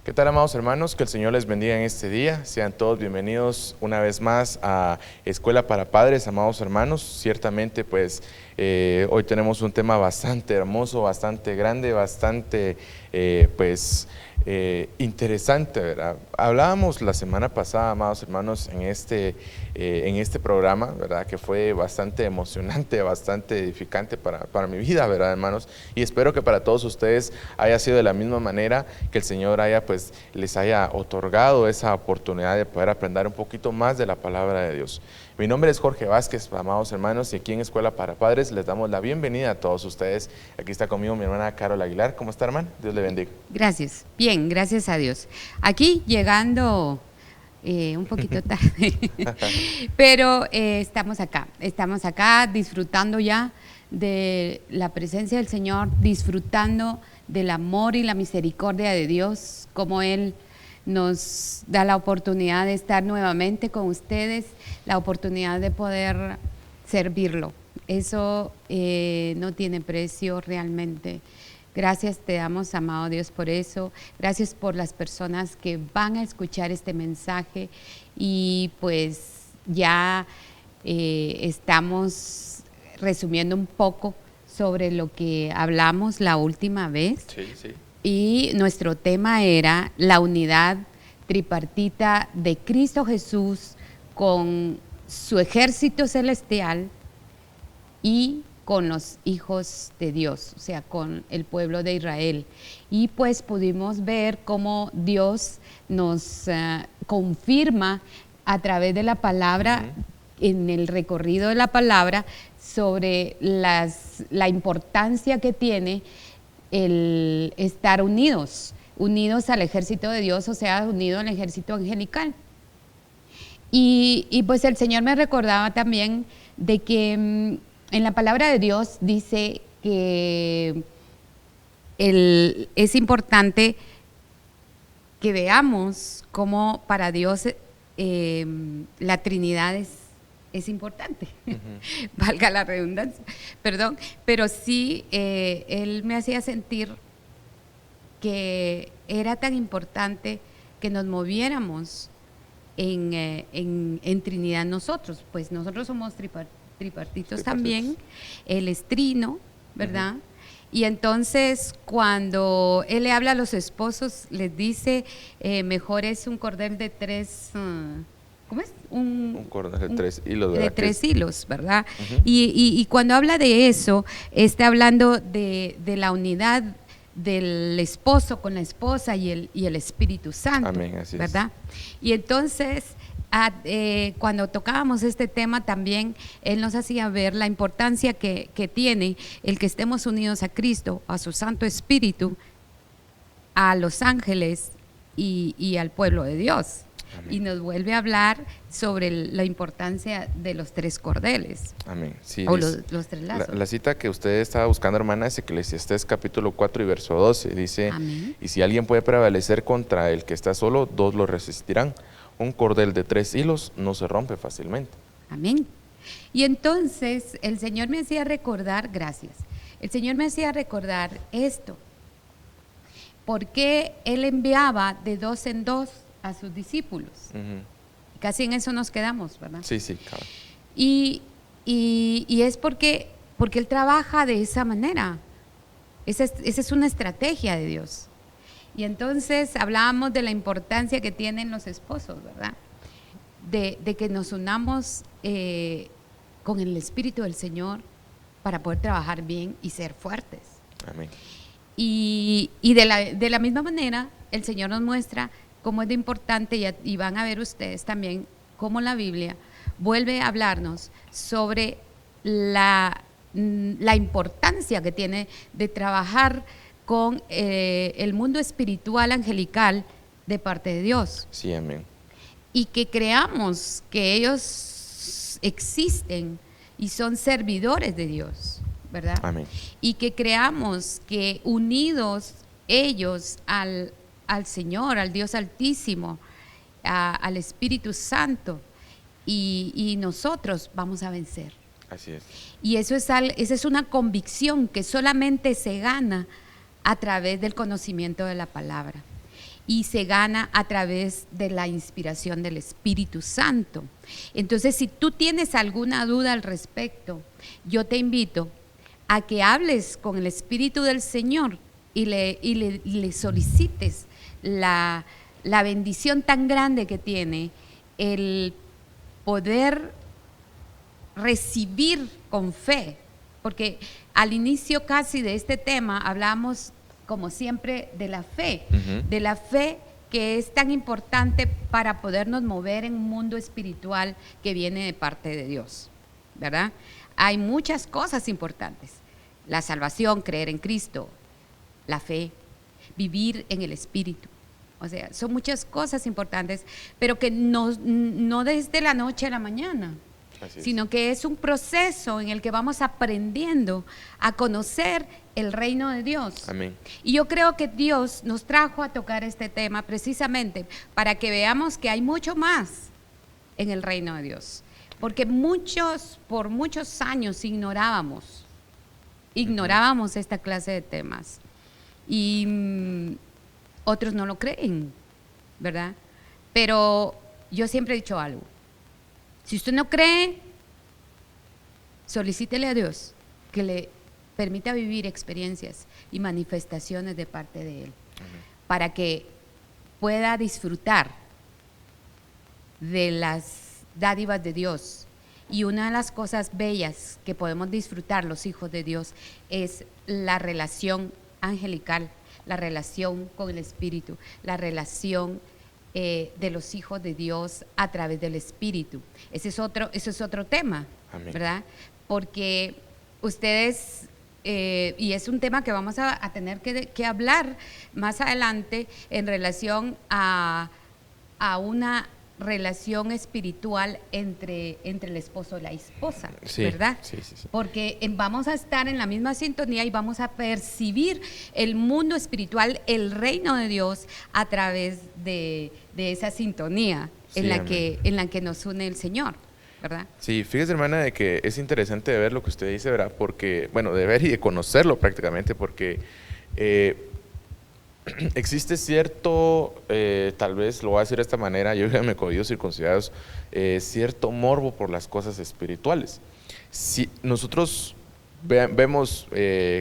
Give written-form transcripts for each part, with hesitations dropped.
¿Qué tal, amados hermanos? Que el Señor les bendiga en este día. Sean todos bienvenidos una vez más a Escuela para Padres, amados hermanos. Ciertamente, pues, hoy tenemos un tema bastante hermoso, bastante grande, bastante, interesante, ¿verdad? Hablábamos la semana pasada, amados hermanos, en este programa, ¿verdad? Que fue bastante emocionante, bastante edificante para mi vida, ¿verdad, hermanos? Y espero que para todos ustedes haya sido de la misma manera, que el Señor les haya otorgado esa oportunidad de poder aprender un poquito más de la palabra de Dios. Mi nombre es Jorge Vázquez, amados hermanos, y aquí en Escuela para Padres les damos la bienvenida a todos ustedes. Aquí está conmigo mi hermana Carol Aguilar. ¿Cómo está, hermana? Dios le bendiga. Gracias. Bien, gracias a Dios. Aquí llegando un poquito tarde, pero estamos acá disfrutando ya de la presencia del Señor, disfrutando del amor y la misericordia de Dios, como Él nos da la oportunidad de estar nuevamente con ustedes, la oportunidad de poder servirlo. Eso no tiene precio realmente. Gracias te damos, amado Dios, por eso. Gracias por las personas que van a escuchar este mensaje y pues ya estamos resumiendo un poco sobre lo que hablamos la última vez. Sí. Y nuestro tema era la unidad tripartita de Cristo Jesús con su ejército celestial y con los hijos de Dios, o sea, con el pueblo de Israel. Y pues pudimos ver cómo Dios nos confirma a través de la palabra, en el recorrido de la palabra, sobre la importancia que tiene el estar unidos al ejército de Dios, o sea, unido al ejército angelical. Y pues el Señor me recordaba también de que en la palabra de Dios dice que es importante que veamos cómo para Dios la Trinidad es importante, valga la redundancia, perdón, pero sí Él me hacía sentir que era tan importante que nos moviéramos en Trinidad nosotros, pues nosotros somos tripartitos también, Él es trino, ¿verdad? Y entonces cuando Él le habla a los esposos, les dice, mejor es un cordel de tres... ¿Cómo es? Un cordel de 3 hilos, ¿verdad? De 3 hilos, ¿verdad? Y cuando habla de eso, está hablando de la unidad del esposo con la esposa y el Espíritu Santo. Amén, así ¿verdad? Y entonces, cuando tocábamos este tema también, Él nos hacía ver la importancia que tiene el que estemos unidos a Cristo, a su Santo Espíritu, a los ángeles y al pueblo de Dios. Amén. Y nos vuelve a hablar sobre la importancia de los 3 cordeles. Amén. Sí, o los 3 lazos. La cita que usted estaba buscando, hermana, es Eclesiastés capítulo 4 y verso 12. Dice, Amén. Y si alguien puede prevalecer contra el que está solo, 2 lo resistirán. Un cordel de 3 hilos no se rompe fácilmente. Amén. Y entonces el Señor me hacía recordar, gracias, el Señor me hacía recordar esto. Porque Él enviaba de 2 en 2 a sus discípulos. Casi en eso nos quedamos, ¿verdad? Sí, claro. Y es porque Él trabaja de esa manera. Esa es una estrategia de Dios. Y entonces hablábamos de la importancia que tienen los esposos, ¿verdad? De que nos unamos con el Espíritu del Señor para poder trabajar bien y ser fuertes. Amén. Y de la misma manera, el Señor nos muestra cómo es de importante, y van a ver ustedes también cómo la Biblia vuelve a hablarnos sobre la importancia que tiene de trabajar con el mundo espiritual angelical de parte de Dios. Sí, amén. Y que creamos que ellos existen y son servidores de Dios, ¿verdad? Amén. Y que creamos que unidos ellos al Señor, al Dios Altísimo, al Espíritu Santo, y nosotros vamos a vencer. Así es. Y esa es una convicción que solamente se gana a través del conocimiento de la palabra. y se gana a través de la inspiración del Espíritu Santo. Entonces, si tú tienes alguna duda al respecto, yo te invito a que hables con el Espíritu del Señor y le solicites la bendición tan grande que tiene el poder recibir con fe, porque al inicio casi de este tema hablamos, como siempre, de la fe, de la fe que es tan importante para podernos mover en un mundo espiritual que viene de parte de Dios, ¿verdad? Hay muchas cosas importantes: la salvación, creer en Cristo, la fe, vivir en el Espíritu. O sea, son muchas cosas importantes, pero que no desde la noche a la mañana, sino que es un proceso en el que vamos aprendiendo a conocer el reino de Dios. Amén. Y yo creo que Dios nos trajo a tocar este tema precisamente para que veamos que hay mucho más en el reino de Dios. Porque por muchos años ignorábamos esta clase de temas. Y otros no lo creen, ¿verdad? Pero yo siempre he dicho algo: si usted no cree, solicítele a Dios que le permita vivir experiencias y manifestaciones de parte de Él, para que pueda disfrutar de las dádivas de Dios. Y una de las cosas bellas que podemos disfrutar los hijos de Dios es la relación angelical, la relación con el Espíritu, la relación de los hijos de Dios a través del Espíritu. Ese es otro tema. Amén. ¿Verdad? Porque ustedes, y es un tema que vamos a tener que hablar más adelante en relación a una relación espiritual entre el esposo y la esposa, sí, ¿verdad? Sí. Porque vamos a estar en la misma sintonía y vamos a percibir el mundo espiritual, el reino de Dios, a través de esa sintonía en la que nos une el Señor, ¿verdad? Sí, fíjese, hermana, de que es interesante de ver lo que usted dice, ¿verdad? Porque, bueno, de ver y de conocerlo prácticamente, porque existe cierto, tal vez lo voy a decir de esta manera, yo ya me he cogido circuncidados, cierto morbo por las cosas espirituales. Si nosotros vemos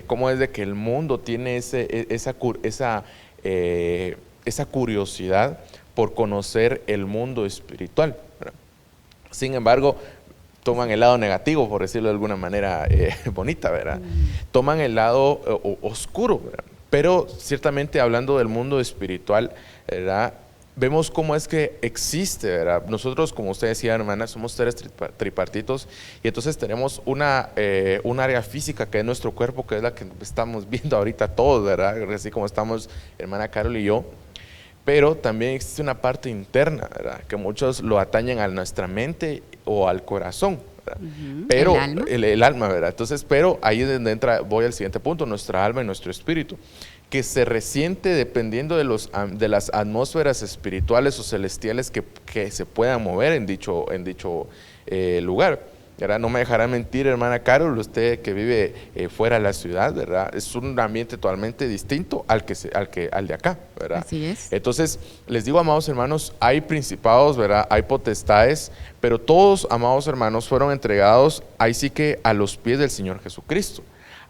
cómo es de que el mundo tiene esa curiosidad por conocer el mundo espiritual, ¿verdad? Sin embargo, toman el lado negativo, por decirlo de alguna manera bonita, ¿verdad? Toman el lado oscuro, ¿verdad? Pero ciertamente, hablando del mundo espiritual, ¿verdad?, vemos cómo es que existe, ¿verdad? Nosotros, como usted decía, hermana, somos seres tripartitos, y entonces tenemos un área física que es nuestro cuerpo, que es la que estamos viendo ahorita todos, ¿verdad? Así como estamos, hermana Carol y yo. Pero también existe una parte interna, ¿verdad?, que muchos lo atañen a nuestra mente o al corazón, ¿verdad? Pero el alma, ¿verdad? Entonces, pero ahí es donde voy al siguiente punto: nuestra alma y nuestro espíritu, que se resiente dependiendo de las atmósferas espirituales o celestiales que se puedan mover en dicho lugar, ¿verdad? No me dejará mentir, hermana Carol, usted que vive fuera de la ciudad, ¿verdad? Es un ambiente totalmente distinto al de acá, ¿verdad? Así es. Entonces, les digo, amados hermanos, hay principados, ¿verdad? Hay potestades, pero todos, amados hermanos, fueron entregados ahí sí que a los pies del Señor Jesucristo.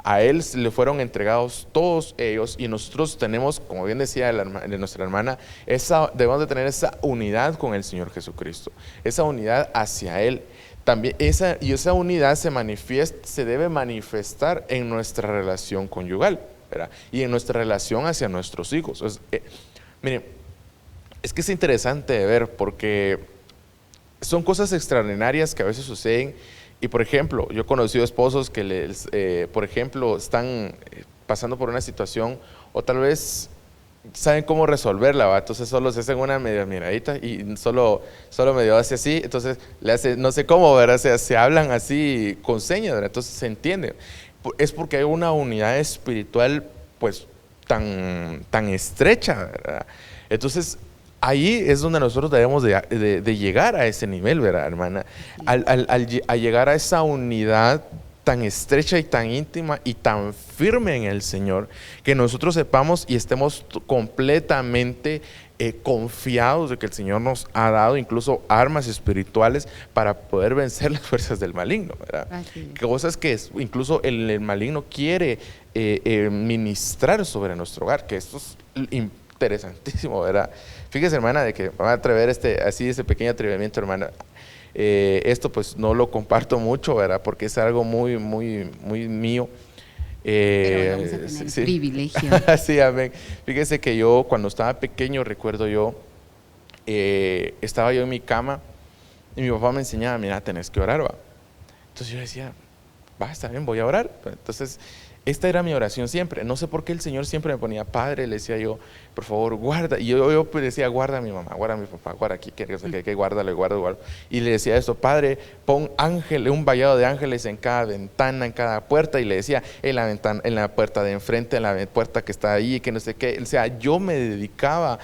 A Él le fueron entregados todos ellos, y nosotros tenemos, como bien decía de nuestra hermana, debemos de tener esa unidad con el Señor Jesucristo, esa unidad hacia Él. También esa unidad se debe manifestar en nuestra relación conyugal, ¿verdad? Y en nuestra relación hacia nuestros hijos. Miren, es que es interesante de ver, porque son cosas extraordinarias que a veces suceden. Y por ejemplo, yo he conocido esposos que por ejemplo, están pasando por una situación, o tal vez saben cómo resolverla, ¿va? Entonces solo se hacen una media miradita y solo medio hace así, entonces le hace, no sé cómo, ¿verdad? Se hablan así con señas, ¿verdad? Entonces se entiende. Es porque hay una unidad espiritual pues tan estrecha, ¿verdad? Entonces ahí es donde nosotros debemos de llegar a ese nivel, ¿verdad, hermana? Al llegar a esa unidad, tan estrecha y tan íntima y tan firme en el Señor, que nosotros sepamos y estemos completamente confiados de que el Señor nos ha dado incluso armas espirituales para poder vencer las fuerzas del maligno, ¿verdad? Cosas que incluso el maligno quiere ministrar sobre nuestro hogar, que esto es interesantísimo, ¿verdad? Fíjese, hermana, de que vamos a atrever ese pequeño atrevimiento, hermana. Esto pues no lo comparto mucho, ¿verdad? Porque es algo muy, muy, muy mío. Pero vamos a tener sí. privilegio. Sí, amén. Fíjese que yo cuando estaba pequeño, recuerdo yo, estaba yo en mi cama y mi papá me enseñaba, mira, tenés que orar, va. Entonces yo decía, va, está bien, voy a orar. Entonces esta era mi oración siempre. No sé por qué el Señor siempre me ponía, Padre, le decía yo, por favor, guarda. Y yo pues decía, guarda a mi mamá, guarda a mi papá, guarda aquí, que guárdalo. Y le decía esto, Padre, pon un vallado de ángeles en cada ventana, en cada puerta. Y le decía, en la ventana, en la puerta de enfrente, en la puerta que está ahí, que no sé qué. O sea, yo me dedicaba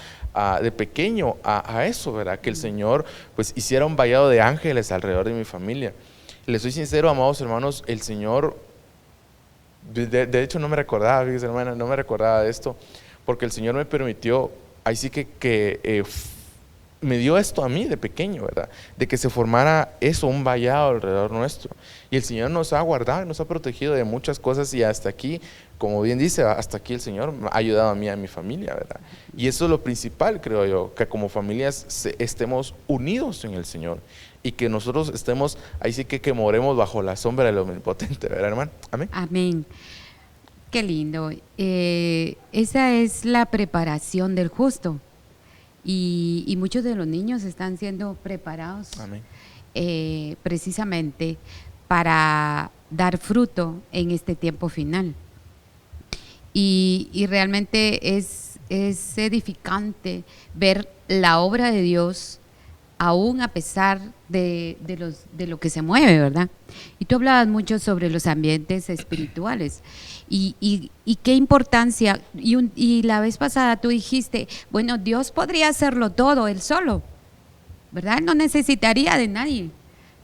de pequeño a eso, ¿verdad? Que el Señor pues hiciera un vallado de ángeles alrededor de mi familia. Les soy sincero, amados hermanos, el Señor... De hecho no me recordaba, fíjese, hermana, no me recordaba de esto, porque el Señor me permitió, ahí sí que me dio esto a mí de pequeño, ¿verdad? De que se formara eso, un vallado alrededor nuestro. Y el Señor nos ha guardado y nos ha protegido de muchas cosas, y hasta aquí, como bien dice, hasta aquí el Señor me ha ayudado a mí y a mi familia, ¿verdad? Y eso es lo principal, creo yo, que como familias estemos unidos en el Señor y que nosotros estemos, ahí sí que moremos bajo la sombra del Omnipotente, ¿verdad, hermano? Amén. Amén. Qué lindo. Esa es la preparación del justo. Y muchos de los niños están siendo preparados precisamente para dar fruto en este tiempo final. Y realmente es edificante ver la obra de Dios aún a pesar de lo que se mueve, ¿verdad? Y tú hablabas mucho sobre los ambientes espirituales y qué importancia, y la vez pasada tú dijiste, bueno, Dios podría hacerlo todo Él solo, ¿verdad? Él no necesitaría de nadie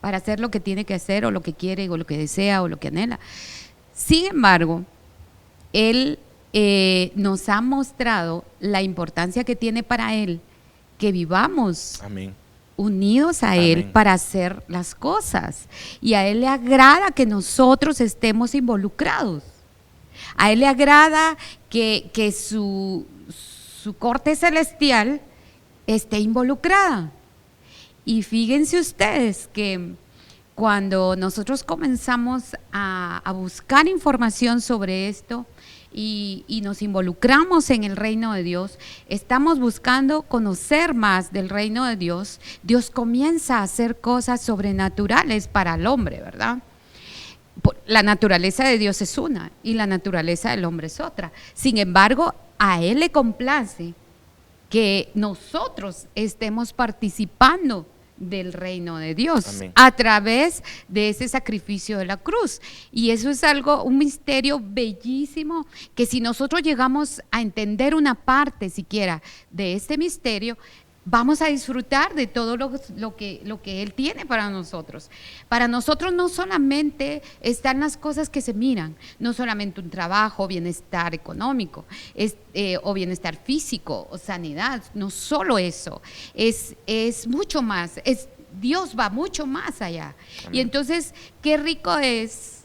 para hacer lo que tiene que hacer o lo que quiere o lo que desea o lo que anhela. Sin embargo, Él nos ha mostrado la importancia que tiene para Él que vivamos unidos a Él para hacer las cosas. Y a Él le agrada que nosotros estemos involucrados. A Él le agrada que su corte celestial esté involucrada. Y fíjense ustedes que cuando nosotros comenzamos a buscar información sobre esto y nos involucramos en el reino de Dios, estamos buscando conocer más del reino de Dios, Dios comienza a hacer cosas sobrenaturales para el hombre, ¿verdad? La naturaleza de Dios es una y la naturaleza del hombre es otra. Sin embargo, a Él le complace que nosotros estemos participando del reino de Dios a través de ese sacrificio de la cruz. Y eso es un misterio bellísimo, que si nosotros llegamos a entender una parte siquiera de este misterio, vamos a disfrutar de todo lo que Él tiene para nosotros. Para nosotros no solamente están las cosas que se miran, no solamente un trabajo, bienestar económico, o bienestar físico, o sanidad, no solo eso, es mucho más, Dios va mucho más allá. Amén. Y entonces, qué rico es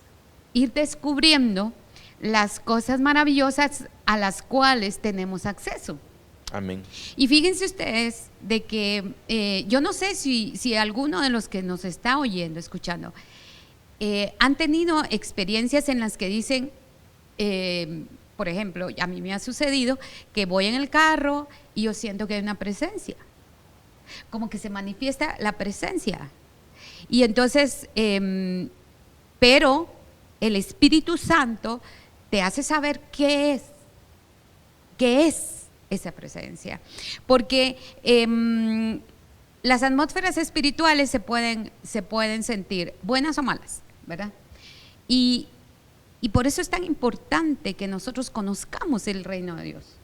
ir descubriendo las cosas maravillosas a las cuales tenemos acceso. Amén. Y fíjense ustedes de que yo no sé si alguno de los que nos está oyendo, escuchando, han tenido experiencias en las que dicen, por ejemplo, a mí me ha sucedido que voy en el carro y yo siento que hay una presencia, como que se manifiesta la presencia. Y entonces, pero el Espíritu Santo te hace saber qué es esa presencia, porque las atmósferas espirituales se pueden sentir buenas o malas, ¿verdad? Y por eso es tan importante que nosotros conozcamos el reino de Dios,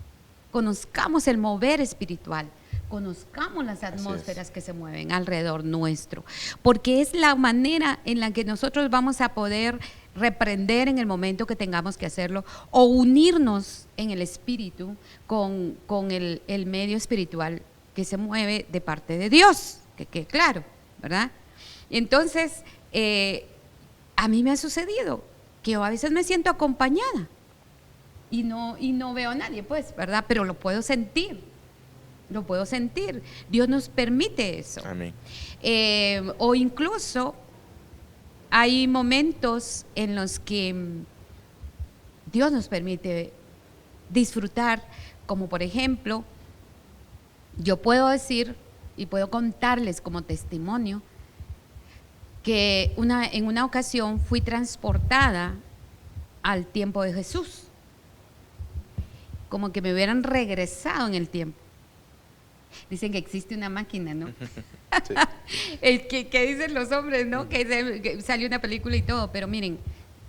conozcamos el mover espiritual, conozcamos las Así atmósferas es. que se mueven alrededor nuestro, porque es la manera en la que nosotros vamos a poder reprender en el momento que tengamos que hacerlo o unirnos en el espíritu con el medio espiritual que se mueve de parte de Dios, que quede claro, ¿verdad? Entonces, a mí me ha sucedido que yo a veces me siento acompañada y no veo a nadie, pues, ¿verdad? Pero lo puedo sentir. Lo puedo sentir. Dios nos permite eso. Amén. O incluso hay momentos en los que Dios nos permite disfrutar, como por ejemplo, yo puedo decir y puedo contarles como testimonio que en una ocasión fui transportada al tiempo de Jesús, como que me hubieran regresado en el tiempo. Dicen que existe una máquina, ¿no? Sí. que dicen los hombres, ¿no? Que salió una película y todo, pero miren,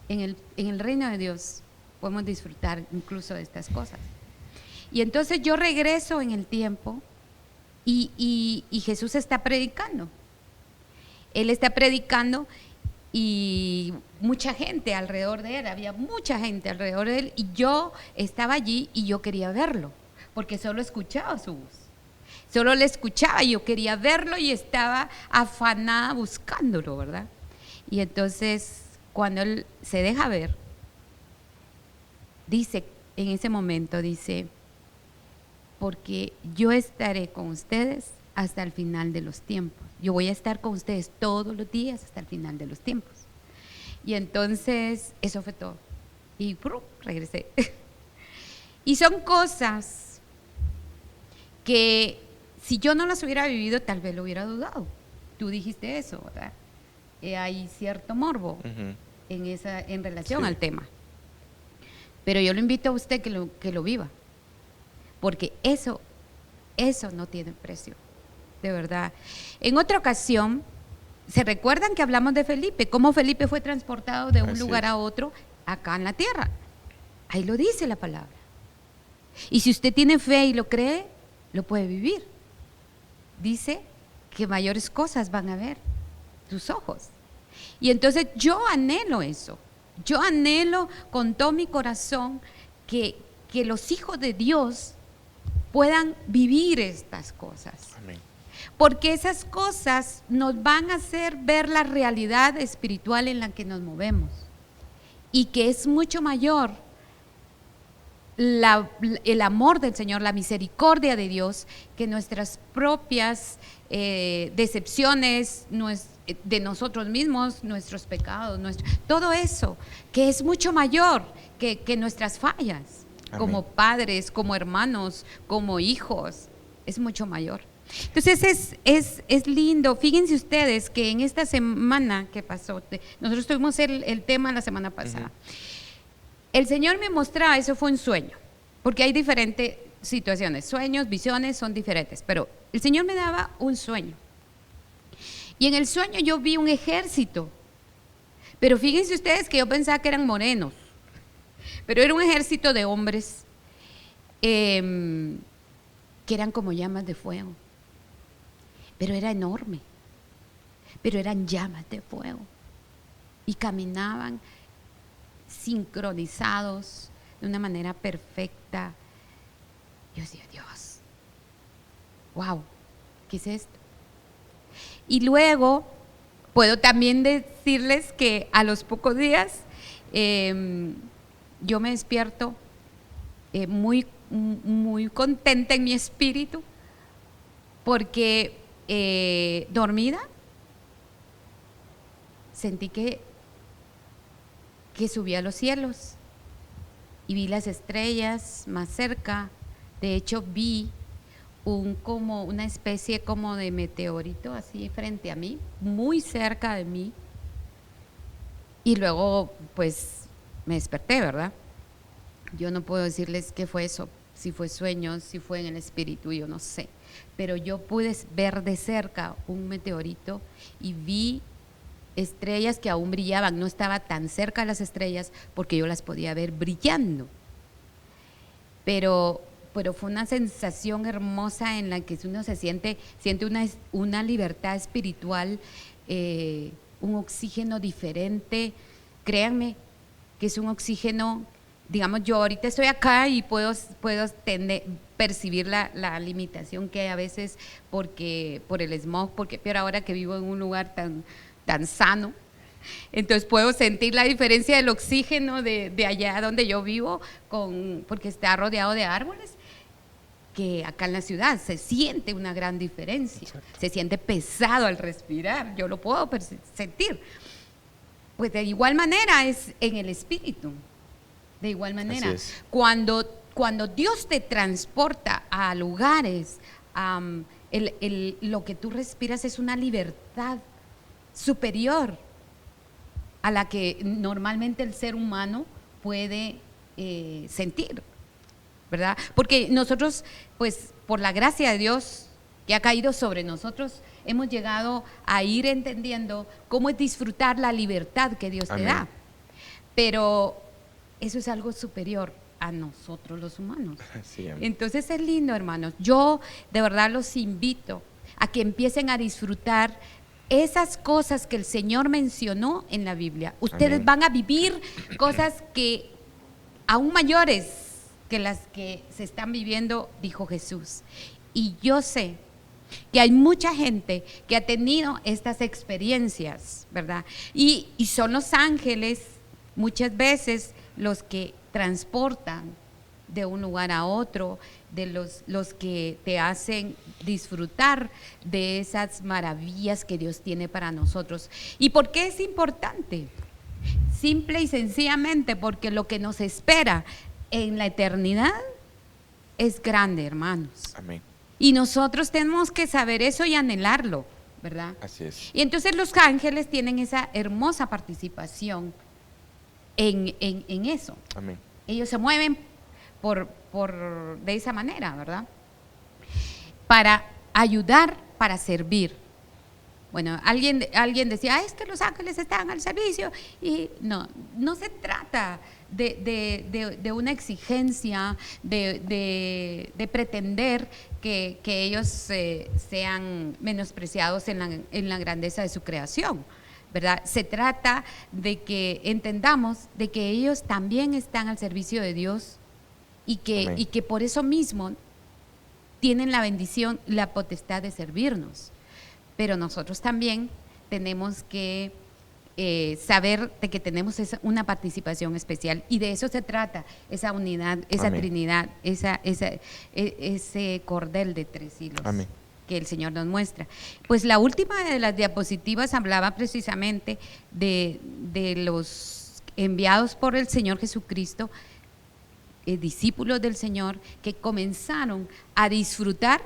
en el reino de Dios podemos disfrutar incluso de estas cosas. Y entonces yo regreso en el tiempo y Jesús está predicando. Él está predicando y mucha gente alrededor de él, había mucha gente alrededor de él y yo estaba allí y yo quería verlo, porque solo escuchaba su voz. Solo le escuchaba y yo quería verlo y estaba afanada buscándolo, ¿verdad? Y entonces, cuando él se deja ver, dice, en ese momento dice, porque yo estaré con ustedes hasta el final de los tiempos. Yo voy a estar con ustedes todos los días hasta el final de los tiempos. Y entonces, eso fue todo. Y regresé. Y son cosas que si yo no las hubiera vivido, tal vez lo hubiera dudado. Tú dijiste eso, ¿verdad? Hay cierto morbo en relación al tema. Pero yo lo invito a usted que lo viva, porque eso no tiene precio, de verdad. En otra ocasión, ¿se recuerdan que hablamos de Felipe? Cómo Felipe fue transportado de un lugar a otro acá en la tierra. Ahí lo dice la palabra. Y si usted tiene fe y lo cree, lo puede vivir. Dice que mayores cosas van a ver tus ojos. Y entonces yo anhelo eso. Yo anhelo con todo mi corazón que los hijos de Dios puedan vivir estas cosas. Amén. Porque esas cosas nos van a hacer ver la realidad espiritual en la que nos movemos. Y que es mucho mayor el amor del Señor, la misericordia de Dios, que nuestras propias decepciones de nosotros mismos, nuestros pecados, todo eso, que es mucho mayor que nuestras fallas. Amén. Como padres, como hermanos, como hijos, es mucho mayor. Entonces es lindo. Fíjense ustedes que en esta semana que pasó, nosotros tuvimos el tema la semana pasada. El Señor me mostraba, eso fue un sueño, porque hay diferentes situaciones, sueños, visiones son diferentes, pero el Señor me daba un sueño. Y en el sueño yo vi un ejército, pero fíjense ustedes que yo pensaba que eran morenos, pero era un ejército de hombres que eran como llamas de fuego, pero era enorme, pero eran llamas de fuego y caminaban sincronizados de una manera perfecta. Yo decía, Dios, wow, ¿qué es esto? Y luego puedo también decirles que a los pocos días yo me despierto muy contenta en mi espíritu, porque dormida sentí que subí a los cielos y vi las estrellas más cerca. De hecho vi como una especie como de meteorito así frente a mí, muy cerca de mí, y luego pues me desperté, ¿verdad? Yo no puedo decirles qué fue eso, si fue sueño, si fue en el espíritu, yo no sé, pero yo pude ver de cerca un meteorito y vi estrellas que aún brillaban. No estaba tan cerca de las estrellas porque yo las podía ver brillando, pero pero fue una sensación hermosa en la que uno siente una libertad espiritual, un oxígeno diferente. Créanme que es un oxígeno, digamos, yo ahorita estoy acá y puedo percibir la limitación que hay a veces por el smog, pero ahora que vivo en un lugar tan sano, entonces puedo sentir la diferencia del oxígeno de allá donde yo vivo, porque está rodeado de árboles, que acá en la ciudad se siente una gran diferencia. Exacto. Se siente pesado al respirar, yo lo puedo sentir. Pues de igual manera es en el espíritu, de igual manera. Cuando Dios te transporta a lugares, lo que tú respiras es una libertad superior a la que normalmente el ser humano puede sentir, ¿verdad? Porque nosotros, pues por la gracia de Dios que ha caído sobre nosotros, hemos llegado a ir entendiendo cómo es disfrutar la libertad que Dios te da. Pero eso es algo superior a nosotros los humanos. Sí, entonces es lindo, hermanos. Yo de verdad los invito a que empiecen a disfrutar esas cosas que el Señor mencionó en la Biblia. Ustedes van a vivir cosas que aún mayores que las que se están viviendo, dijo Jesús. Y yo sé que hay mucha gente que ha tenido estas experiencias, ¿verdad? Y son los ángeles muchas veces los que transportan de un lugar a otro, de los que te hacen disfrutar de esas maravillas que Dios tiene para nosotros. ¿Y por qué es importante? Simple y sencillamente porque lo que nos espera en la eternidad es grande, hermanos. Amén. Y nosotros tenemos que saber eso y anhelarlo, ¿verdad? Así es. Y entonces los ángeles tienen esa hermosa participación en eso. Amén. Ellos se mueven de esa manera, ¿verdad? Para ayudar, para servir. Bueno, alguien decía, es que los ángeles están al servicio. Y no se trata de una exigencia, de pretender que ellos sean menospreciados en la grandeza de su creación, ¿verdad? Se trata de que entendamos de que ellos también están al servicio de Dios y que por eso mismo tienen la bendición, la potestad de servirnos. Pero nosotros también tenemos que saber de que tenemos una participación especial, y de eso se trata, esa unidad, esa Trinidad, ese cordel de 3 hilos. Amén. Que el Señor nos muestra. Pues la última de las diapositivas hablaba precisamente de los enviados por el Señor Jesucristo, discípulos del Señor, que comenzaron a disfrutar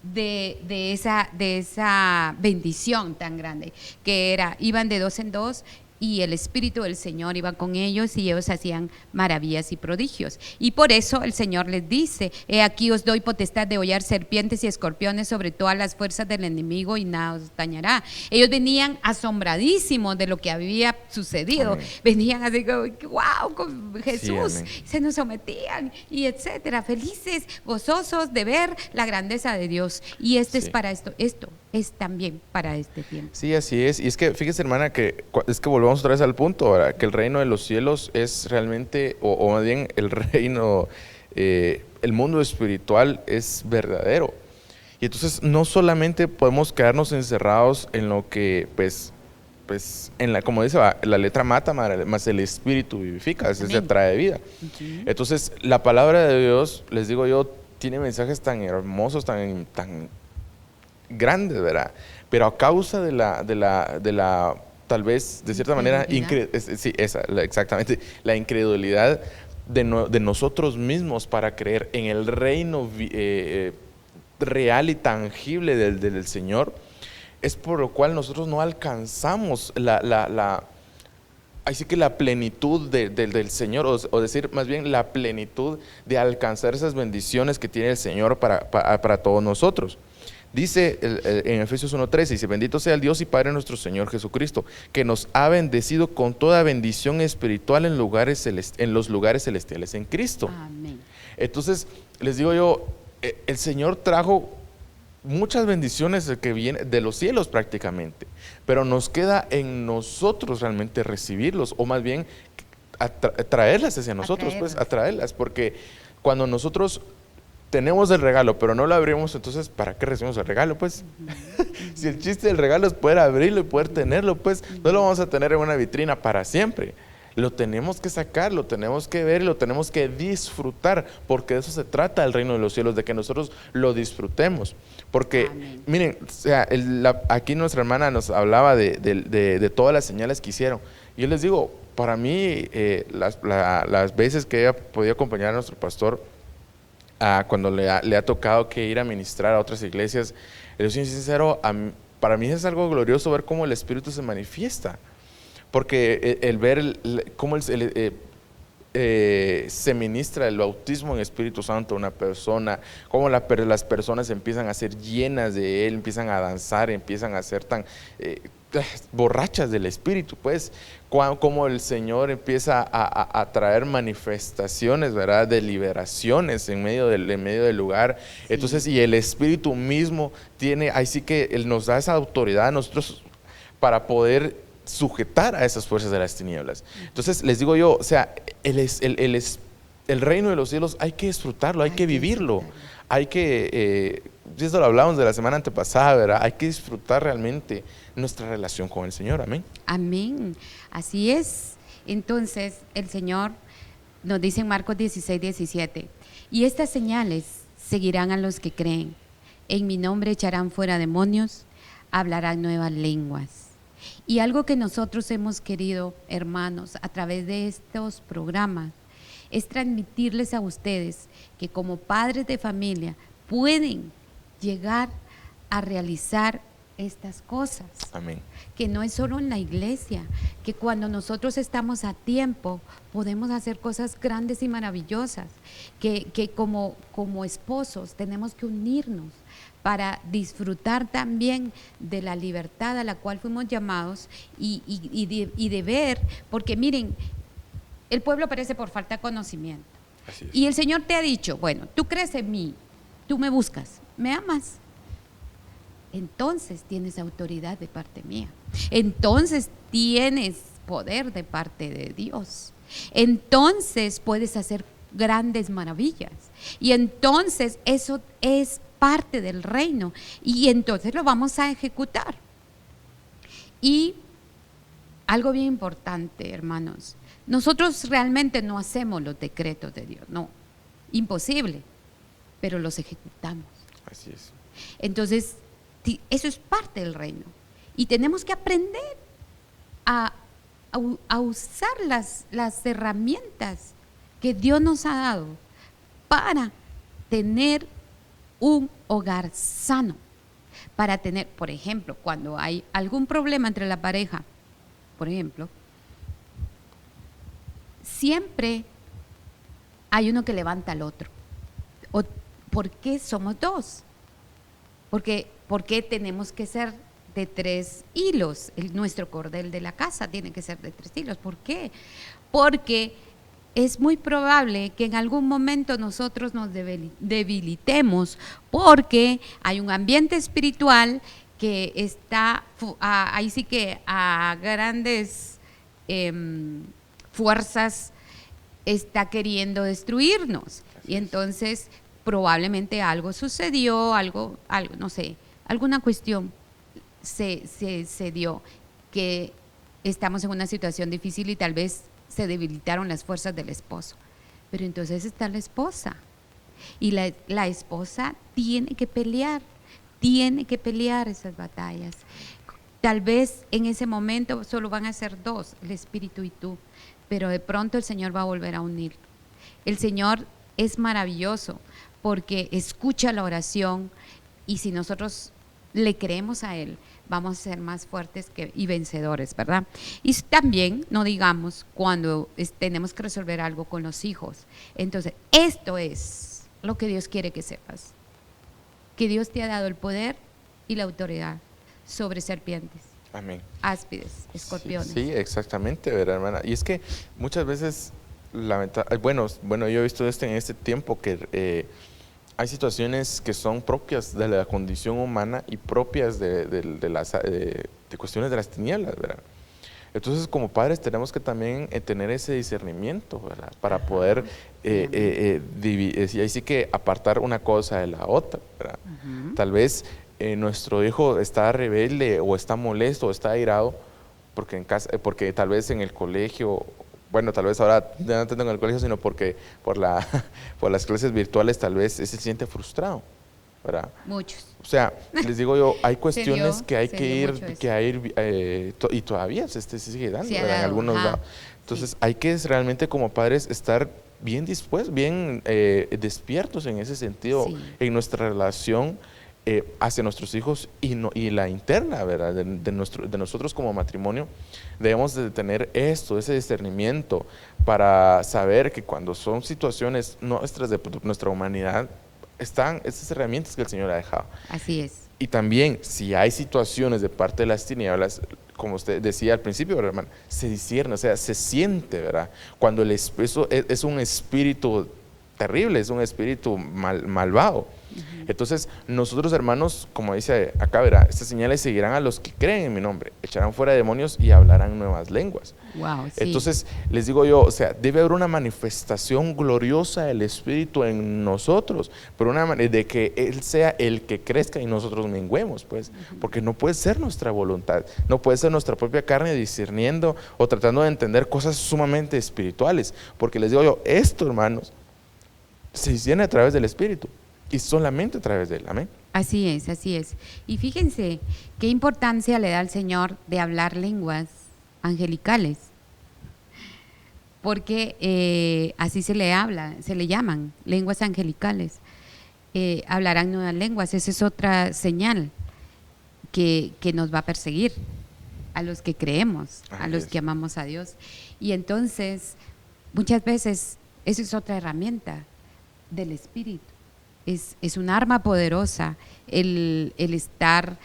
de esa bendición tan grande, que iban de 2 en 2, y el Espíritu del Señor iba con ellos y ellos hacían maravillas y prodigios. Y por eso el Señor les dice, he aquí os doy potestad de hollar serpientes y escorpiones sobre todas las fuerzas del enemigo y nada os dañará. Ellos venían asombradísimos de lo que había sucedido. Amén. Venían así como, wow, con Jesús, sí, se nos sometían y etcétera, felices, gozosos de ver la grandeza de Dios. Y es para esto es también para este tiempo. Sí, así es. Y es que fíjese, hermana, que volvemos otra vez al punto, ¿verdad? Que el reino de los cielos es realmente, o más bien el reino, el mundo espiritual es verdadero. Y entonces no solamente podemos quedarnos encerrados en lo que, pues como dice, la letra mata, más el espíritu vivifica, es se trae vida. Uh-huh. Entonces la palabra de Dios, les digo yo, tiene mensajes tan hermosos, tan grandes, ¿verdad? Pero a causa de la tal vez, de cierta manera, exactamente, la incredulidad de nosotros mismos para creer en el reino real y tangible del Señor, es por lo cual nosotros no alcanzamos así que la plenitud del Señor, o decir más bien la plenitud de alcanzar esas bendiciones que tiene el Señor para todos nosotros. Dice en Efesios 1:13, dice, bendito sea el Dios y Padre nuestro Señor Jesucristo, que nos ha bendecido con toda bendición espiritual en los lugares celestiales en Cristo. Amén. Entonces, les digo yo, el Señor trajo muchas bendiciones que vienen de los cielos prácticamente, pero nos queda en nosotros realmente recibirlos, o más bien traerlas hacia nosotros, pues atraerlas, porque cuando nosotros tenemos el regalo, pero no lo abrimos, entonces ¿para qué recibimos el regalo? Pues si el chiste del regalo es poder abrirlo y poder tenerlo, pues no lo vamos a tener en una vitrina para siempre. Lo tenemos que sacar, lo tenemos que ver, lo tenemos que disfrutar, porque de eso se trata el reino de los cielos, de que nosotros lo disfrutemos. Porque, miren, o sea, aquí nuestra hermana nos hablaba de todas las señales que hicieron. Y yo les digo, para mí, las veces que ella podía acompañar a nuestro pastor, cuando le ha tocado que ir a ministrar a otras iglesias, yo soy sincero, para mí es algo glorioso ver cómo el Espíritu se manifiesta. Porque el ver cómo se ministra el bautismo en Espíritu Santo a una persona, cómo las personas empiezan a ser llenas de Él, empiezan a danzar, empiezan a ser tan borrachas del Espíritu, pues, cómo el Señor empieza a traer manifestaciones, ¿verdad?, de liberaciones en medio del lugar. Sí. Entonces, y el Espíritu mismo tiene, ahí sí que Él nos da esa autoridad a nosotros para poder sujetar a esas fuerzas de las tinieblas. Entonces les digo yo, o sea, el reino de los cielos hay que disfrutarlo, hay que vivirlo, hay que, esto lo hablamos de la semana antepasada, ¿verdad? Hay que disfrutar realmente nuestra relación con el Señor, amén. Amén, así es. Entonces el Señor nos dice en Marcos 16:17, y estas señales seguirán a los que creen, en mi nombre echarán fuera demonios, hablarán nuevas lenguas. Y algo que nosotros hemos querido, hermanos, a través de estos programas, es transmitirles a ustedes que como padres de familia pueden llegar a realizar estas cosas. Amén. Que no es solo en la iglesia, que cuando nosotros estamos a tiempo podemos hacer cosas grandes y maravillosas, que como esposos tenemos que unirnos para disfrutar también de la libertad a la cual fuimos llamados y de ver, porque miren, el pueblo perece por falta de conocimiento. Así es. Y el Señor te ha dicho, bueno, tú crees en mí, tú me buscas, me amas, entonces tienes autoridad de parte mía, entonces tienes poder de parte de Dios, entonces puedes hacer grandes maravillas, y entonces eso es parte del reino, y entonces lo vamos a ejecutar. Y algo bien importante, hermanos, nosotros realmente no hacemos los decretos de Dios, no, imposible, pero los ejecutamos. Así es. Entonces, eso es parte del reino, y tenemos que aprender a usar las herramientas que Dios nos ha dado para tener un hogar sano, para tener, por ejemplo, cuando hay algún problema entre la pareja, por ejemplo, siempre hay uno que levanta al otro. ¿Por qué somos dos? ¿Por qué tenemos que ser de 3 hilos? Nuestro cordel de la casa tiene que ser de 3 hilos. ¿Por qué? Porque es muy probable que en algún momento nosotros nos debilitemos, porque hay un ambiente espiritual que está ahí sí que a grandes fuerzas está queriendo destruirnos. Y entonces probablemente algo sucedió, algo no sé, alguna cuestión se dio, que estamos en una situación difícil y tal vez se debilitaron las fuerzas del esposo. Pero entonces está la esposa, y la esposa tiene que pelear esas batallas. Tal vez en ese momento solo van a ser 2, el espíritu y tú, pero de pronto el Señor va a volver a unir. El Señor es maravilloso porque escucha la oración, y si nosotros le creemos a Él, vamos a ser más fuertes y vencedores, ¿verdad? Y también, no digamos, cuando tenemos que resolver algo con los hijos. Entonces, esto es lo que Dios quiere que sepas, que Dios te ha dado el poder y la autoridad sobre serpientes. Amén. Áspides, escorpiones. Sí, exactamente, ¿verdad, hermana? Y es que muchas veces bueno, yo he visto en este tiempo que hay situaciones que son propias de la condición humana y propias de cuestiones de las tinieblas, ¿verdad? Entonces, como padres tenemos que también tener ese discernimiento, ¿verdad? Para poder, y ahí sí que apartar una cosa de la otra, ¿verdad? Tal vez nuestro hijo está rebelde o está molesto o está airado porque en casa, porque tal vez en el colegio, bueno, tal vez ahora ya no tanto en el colegio, sino porque por por las clases virtuales tal vez se siente frustrado, ¿verdad? Muchos. O sea, les digo yo, hay cuestiones que hay se que dio ir, mucho eso. y todavía se sigue dando, Se ha ¿verdad? En dado, algunos ajá. lados. Entonces, hay que realmente como padres estar bien dispuestos, bien despiertos en ese sentido, Sí. en nuestra relación hacia nuestros hijos y la interna, ¿verdad? De nosotros como matrimonio, debemos de tener ese discernimiento para saber que cuando son situaciones nuestras de nuestra humanidad, están estas herramientas que el Señor ha dejado. Así es. Y también, si hay situaciones de parte de las tinieblas, como usted decía al principio, ¿verdad, hermano? Se discierne, o sea, se siente, ¿verdad? Cuando eso es un espíritu terrible, es un espíritu malvado. Entonces, nosotros, hermanos, como dice acá, ¿verdad? Estas señales seguirán a los que creen en mi nombre, echarán fuera demonios y hablarán nuevas lenguas. Wow, sí. Entonces, les digo yo, o sea, debe haber una manifestación gloriosa del Espíritu en nosotros, pero de que Él sea el que crezca y nosotros menguemos, pues, porque no puede ser nuestra voluntad, no puede ser nuestra propia carne discerniendo o tratando de entender cosas sumamente espirituales, porque les digo yo, esto, hermanos, se discierne a través del Espíritu y solamente a través de Él, amén. Así es, así es. Y fíjense qué importancia le da al Señor de hablar lenguas angelicales, porque así se le habla, se le llaman lenguas angelicales. Hablarán nuevas lenguas, esa es otra señal que nos va a perseguir a los que creemos, a los que amamos a Dios. Y entonces, muchas veces, esa es otra herramienta del Espíritu. Es un arma poderosa el estar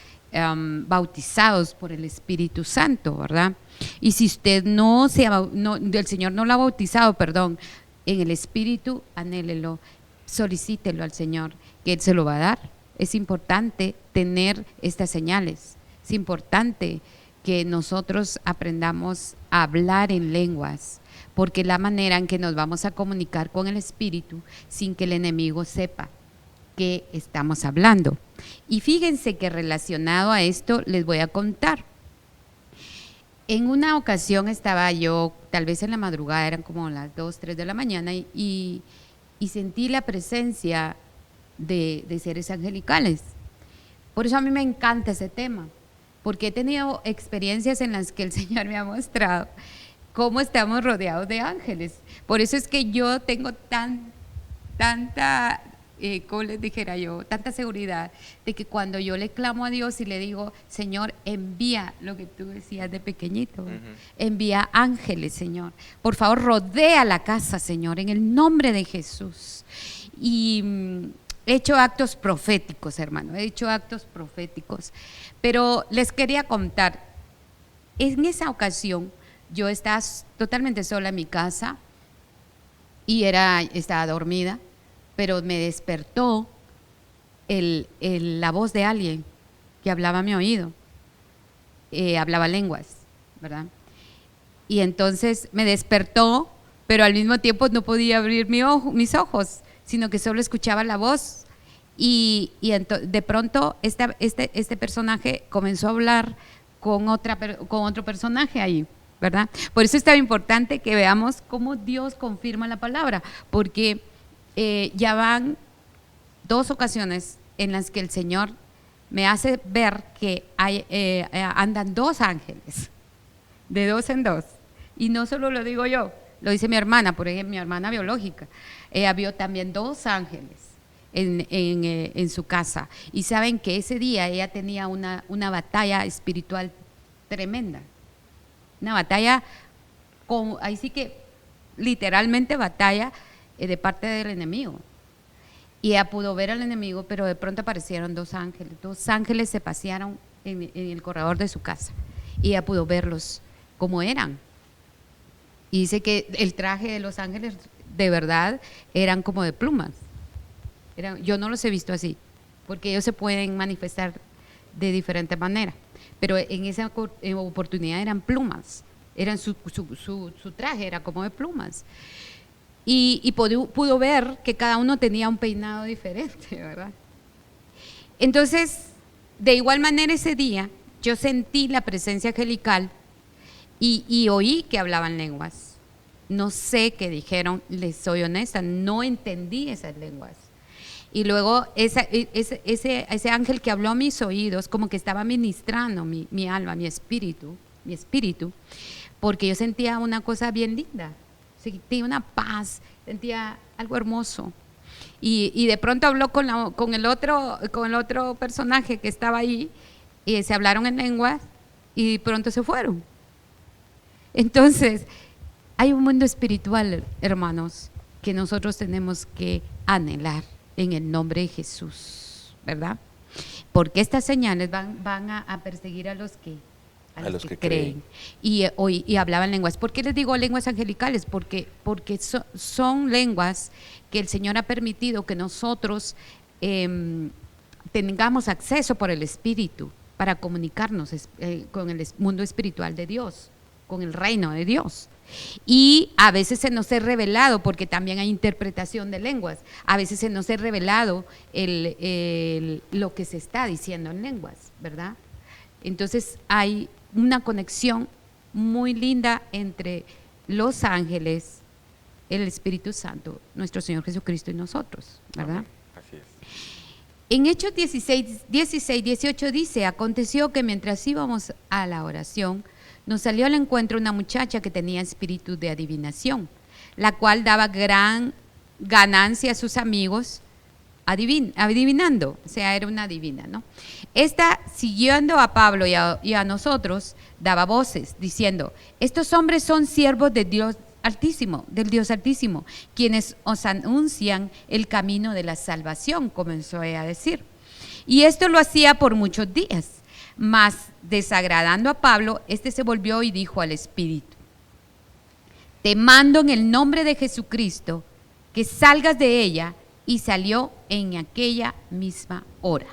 bautizados por el Espíritu Santo, ¿verdad? Y si usted el Señor no lo ha bautizado, perdón, en el Espíritu, anhélelo, solicítelo al Señor, que Él se lo va a dar. Es importante tener estas señales, es importante que nosotros aprendamos a hablar en lenguas, porque es la manera en que nos vamos a comunicar con el Espíritu sin que el enemigo sepa que estamos hablando. Y fíjense que relacionado a esto les voy a contar. En una ocasión estaba yo, tal vez en la madrugada, eran como las 2, 3 de la mañana, y sentí la presencia de seres angelicales. Por eso a mí me encanta ese tema, porque he tenido experiencias en las que el Señor me ha mostrado cómo estamos rodeados de ángeles. Por eso es que yo tengo tanta, como les dijera yo, tanta seguridad de que cuando yo le clamo a Dios y le digo, Señor, envía lo que tú decías de pequeñito, envía ángeles, Señor. Por favor, rodea la casa, Señor, en el nombre de Jesús. Y he hecho actos proféticos, hermano, he hecho actos proféticos. Pero les quería contar, en esa ocasión yo estaba totalmente sola en mi casa y estaba dormida, pero me despertó la voz de alguien que hablaba a mi oído, hablaba lenguas, ¿verdad? Y entonces me despertó, pero al mismo tiempo no podía abrir mis ojos, sino que solo escuchaba la voz. Y de pronto este personaje comenzó a hablar con otro personaje ahí, ¿verdad? Por eso es tan importante que veamos cómo Dios confirma la palabra, porque ya van 2 ocasiones en las que el Señor me hace ver que andan 2 ángeles, de 2 en 2. Y no solo lo digo yo, lo dice mi hermana, por ejemplo, mi hermana biológica. Ella vio también 2 ángeles en su casa. Y saben que ese día ella tenía una batalla espiritual tremenda. Una batalla, ahí sí que literalmente batalla de parte del enemigo. Y ella pudo ver al enemigo, pero de pronto aparecieron 2 ángeles. 2 ángeles se pasearon en el corredor de su casa. Y ella pudo verlos como eran. Y dice que el traje de los ángeles de verdad eran como de plumas. Yo no los he visto así, porque ellos se pueden manifestar de diferente manera. Pero en esa oportunidad eran plumas, su traje era como de plumas. Y pudo ver que cada uno tenía un peinado diferente, ¿verdad? Entonces, de igual manera ese día, yo sentí la presencia angelical y oí que hablaban lenguas. No sé qué dijeron, les soy honesta, no entendí esas lenguas. Y luego ese ángel que habló a mis oídos, como que estaba ministrando mi alma, mi espíritu, porque yo sentía una cosa bien linda, sentía una paz, sentía algo hermoso. Y de pronto habló con el otro personaje que estaba ahí, y se hablaron en lenguas, y pronto se fueron. Entonces, hay un mundo espiritual, hermanos, que nosotros tenemos que anhelar en el nombre de Jesús, ¿verdad? Porque estas señales van a perseguir a los que creen. Y hablaban lenguas. ¿Por qué les digo lenguas angelicales? Porque son lenguas que el Señor ha permitido que nosotros tengamos acceso por el Espíritu para comunicarnos con el mundo espiritual de Dios, con el reino de Dios. Y a veces se nos ha revelado, porque también hay interpretación de lenguas, a veces se nos ha revelado lo que se está diciendo en lenguas, ¿verdad? Entonces hay una conexión muy linda entre los ángeles, el Espíritu Santo, nuestro Señor Jesucristo y nosotros, ¿verdad? Así es. En Hechos 16, 18 dice: aconteció que mientras íbamos a la oración, nos salió al encuentro una muchacha que tenía espíritu de adivinación, la cual daba gran ganancia a sus amigos adivinando, o sea, era una adivina, ¿no? Esta, siguiendo a Pablo y a nosotros, daba voces, diciendo: estos hombres son siervos de Dios Altísimo, del Dios Altísimo, quienes os anuncian el camino de la salvación, comenzó ella a decir. Y esto lo hacía por muchos días. Mas, desagradando a Pablo, este se volvió y dijo al Espíritu: te mando en el nombre de Jesucristo que salgas de ella. Y salió en aquella misma hora.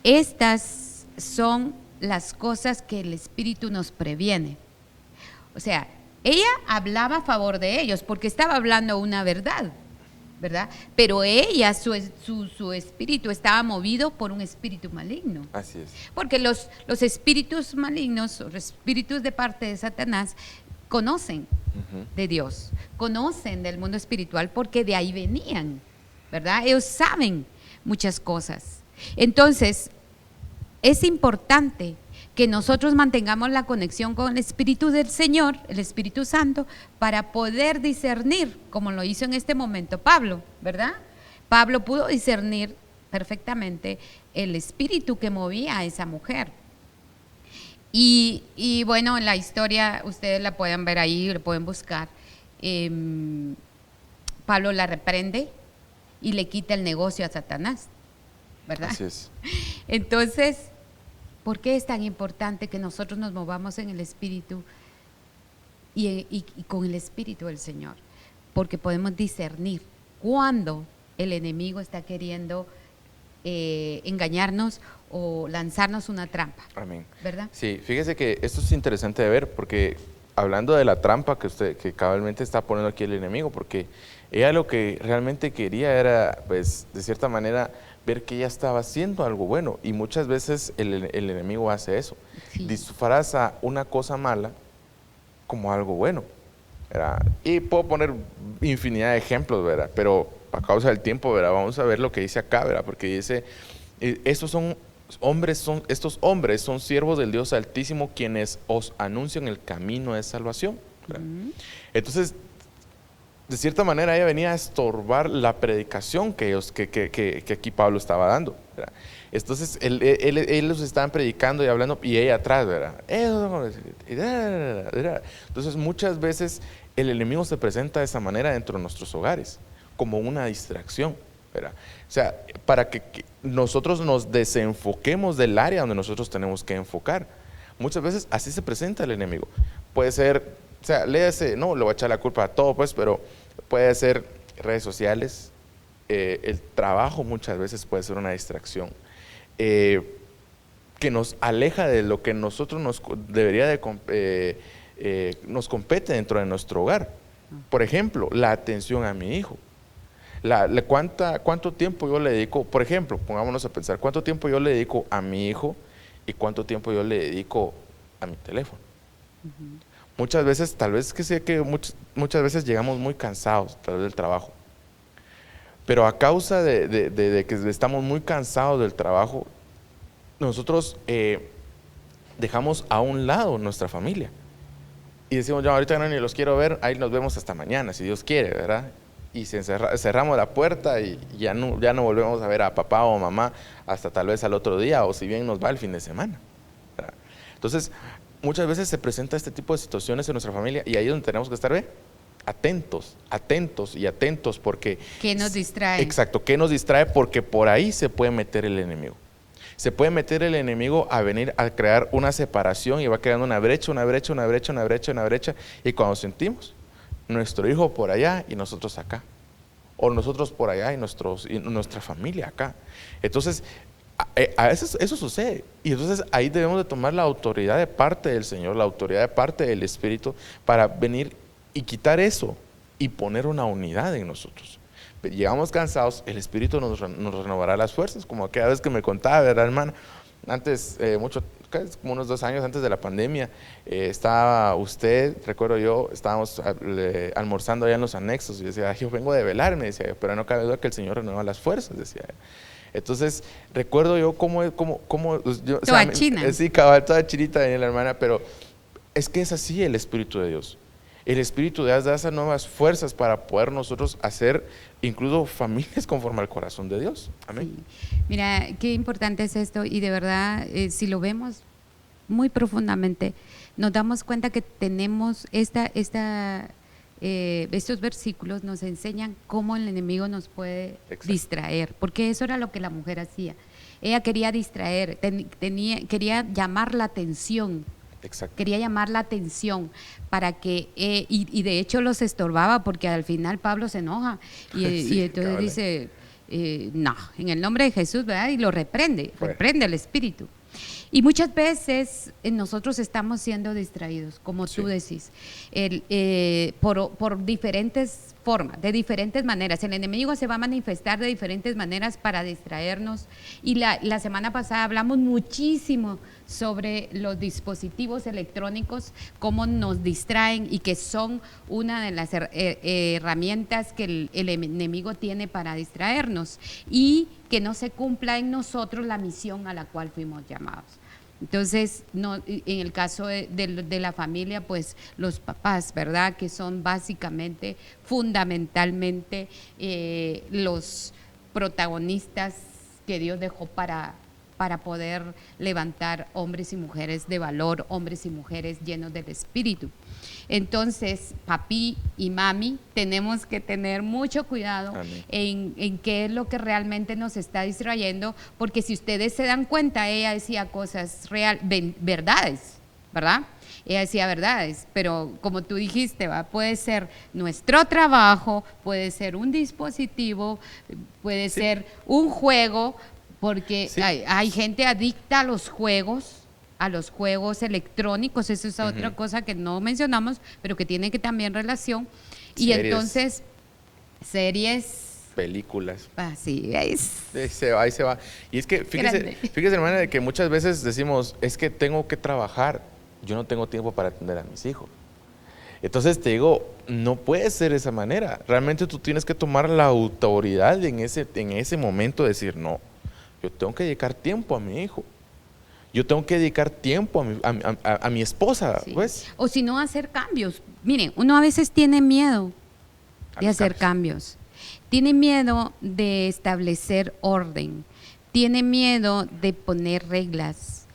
Estas son las cosas que el Espíritu nos previene. O sea, ella hablaba a favor de ellos porque estaba hablando una verdad, ¿verdad? Pero ella, su espíritu estaba movido por un espíritu maligno. Así es. Porque los espíritus malignos, los espíritus de parte de Satanás, conocen de Dios, conocen del mundo espiritual porque de ahí venían, ¿verdad? Ellos saben muchas cosas. Entonces, es importante que nosotros mantengamos la conexión con el Espíritu del Señor, el Espíritu Santo, para poder discernir, como lo hizo en este momento Pablo, ¿verdad? Pablo pudo discernir perfectamente el espíritu que movía a esa mujer. Y bueno, en la historia ustedes la pueden ver ahí, la pueden buscar. Pablo la reprende y le quita el negocio a Satanás, ¿verdad? Así es. Entonces, ¿por qué es tan importante que nosotros nos movamos en el Espíritu y con el Espíritu del Señor? Porque podemos discernir cuando el enemigo está queriendo engañarnos o lanzarnos una trampa. Amén. ¿Verdad? Sí, fíjese que esto es interesante de ver, porque hablando de la trampa que cabalmente está poniendo aquí el enemigo, porque ella lo que realmente quería era, pues, de cierta manera, ver que ella estaba haciendo algo bueno, y muchas veces el enemigo hace eso. Sí. Disfraza una cosa mala como algo bueno, ¿verdad? Y puedo poner infinidad de ejemplos, ¿verdad? Pero a causa del tiempo, ¿verdad? Vamos a ver lo que dice acá, ¿verdad? Porque dice, estos hombres son siervos del Dios Altísimo, quienes os anuncian el camino de salvación, ¿verdad? Entonces, de cierta manera ella venía a estorbar la predicación que aquí Pablo estaba dando, ¿verdad? Entonces ellos estaban predicando y hablando y ella atrás, ¿verdad? Entonces muchas veces el enemigo se presenta de esa manera dentro de nuestros hogares, como una distracción, ¿verdad? O sea, para que nosotros nos desenfoquemos del área donde nosotros tenemos que enfocar. Muchas veces así se presenta el enemigo. Puede ser O sea, léase, no le voy a echar la culpa a todo, pues, pero puede ser redes sociales, el trabajo muchas veces puede ser una distracción, que nos aleja de lo que nosotros nos compete dentro de nuestro hogar. Por ejemplo, la atención a mi hijo. ¿Cuánto tiempo yo le dedico? Por ejemplo, pongámonos a pensar, ¿cuánto tiempo yo le dedico a mi hijo y cuánto tiempo yo le dedico a mi teléfono? Muchas veces, tal vez que sé que muchas veces llegamos muy cansados tal vez del trabajo, pero a causa de que estamos muy cansados del trabajo, nosotros dejamos a un lado nuestra familia y decimos, yo ahorita no ni los quiero ver, ahí nos vemos hasta mañana, si Dios quiere, ¿verdad? Y cerramos la puerta y ya no volvemos a ver a papá o mamá hasta tal vez al otro día, o si bien nos va el fin de semana, ¿verdad? Entonces, muchas veces se presenta este tipo de situaciones en nuestra familia y ahí es donde tenemos que estar, atentos y atentos, porque… ¿Qué nos distrae? Exacto, ¿qué nos distrae? Porque por ahí se puede meter el enemigo. Se puede meter el enemigo a venir a crear una separación y va creando una brecha, y cuando sentimos, nuestro hijo por allá y nosotros acá, o nosotros por allá y nuestra familia acá. Entonces, a veces eso sucede, y entonces ahí debemos de tomar la autoridad de parte del Señor, la autoridad de parte del Espíritu, para venir y quitar eso y poner una unidad en nosotros. Llegamos cansados, el Espíritu nos renovará las fuerzas, como aquella vez que me contaba, ¿verdad, hermana? Antes, como unos 2 años antes de la pandemia, estaba usted, recuerdo yo, estábamos almorzando allá en los anexos, y decía, yo vengo de velarme, decía, pero no cabe duda que el Señor renueva las fuerzas, decía. Entonces, recuerdo yo toda china. Sí, cabal, toda chinita venía la hermana, pero es que es así el Espíritu de Dios. El Espíritu de Dios da esas nuevas fuerzas para poder nosotros hacer incluso familias conforme al corazón de Dios. Amén. Sí. Mira, qué importante es esto, y de verdad, si lo vemos muy profundamente, nos damos cuenta que tenemos estos versículos nos enseñan cómo el enemigo nos puede distraer, porque eso era lo que la mujer hacía. Ella quería distraer, quería llamar la atención. Exacto. Quería llamar la atención para que, y de hecho los estorbaba, porque al final Pablo se enoja y entonces dice, no, en el nombre de Jesús, ¿verdad? Y lo reprende el espíritu. Y muchas veces nosotros estamos siendo distraídos, como tú decís, por diferentes formas, de diferentes maneras. El enemigo se va a manifestar de diferentes maneras para distraernos. Y la semana pasada hablamos muchísimo sobre los dispositivos electrónicos, cómo nos distraen y que son una de las herramientas que el enemigo tiene para distraernos y que no se cumpla en nosotros la misión a la cual fuimos llamados. Entonces, en el caso de la familia, pues los papás, ¿verdad? Que son básicamente, fundamentalmente, los protagonistas que Dios dejó para poder levantar hombres y mujeres de valor, hombres y mujeres llenos del Espíritu. Entonces, papi y mami, tenemos que tener mucho cuidado en qué es lo que realmente nos está distrayendo, porque si ustedes se dan cuenta, ella decía cosas verdades, ¿verdad? Ella decía verdades, pero como tú dijiste, puede ser nuestro trabajo, puede ser un dispositivo, puede ser un juego, porque hay gente adicta a los juegos electrónicos. Eso es otra cosa que no mencionamos, pero que tiene que también relación. Y entonces, series, películas. Así es. Ahí se va. Y es que, fíjese, hermana, de que muchas veces decimos, es que tengo que trabajar, yo no tengo tiempo para atender a mis hijos. Entonces te digo, no puede ser de esa manera. Realmente tú tienes que tomar la autoridad en ese momento de decir, no, yo tengo que dedicar tiempo a mi hijo. Yo tengo que dedicar tiempo a mi esposa, sí. Pues. O si no, hacer cambios. Miren, uno a veces tiene miedo de hacer cambios. Tiene miedo de establecer orden. Tiene miedo de poner reglas.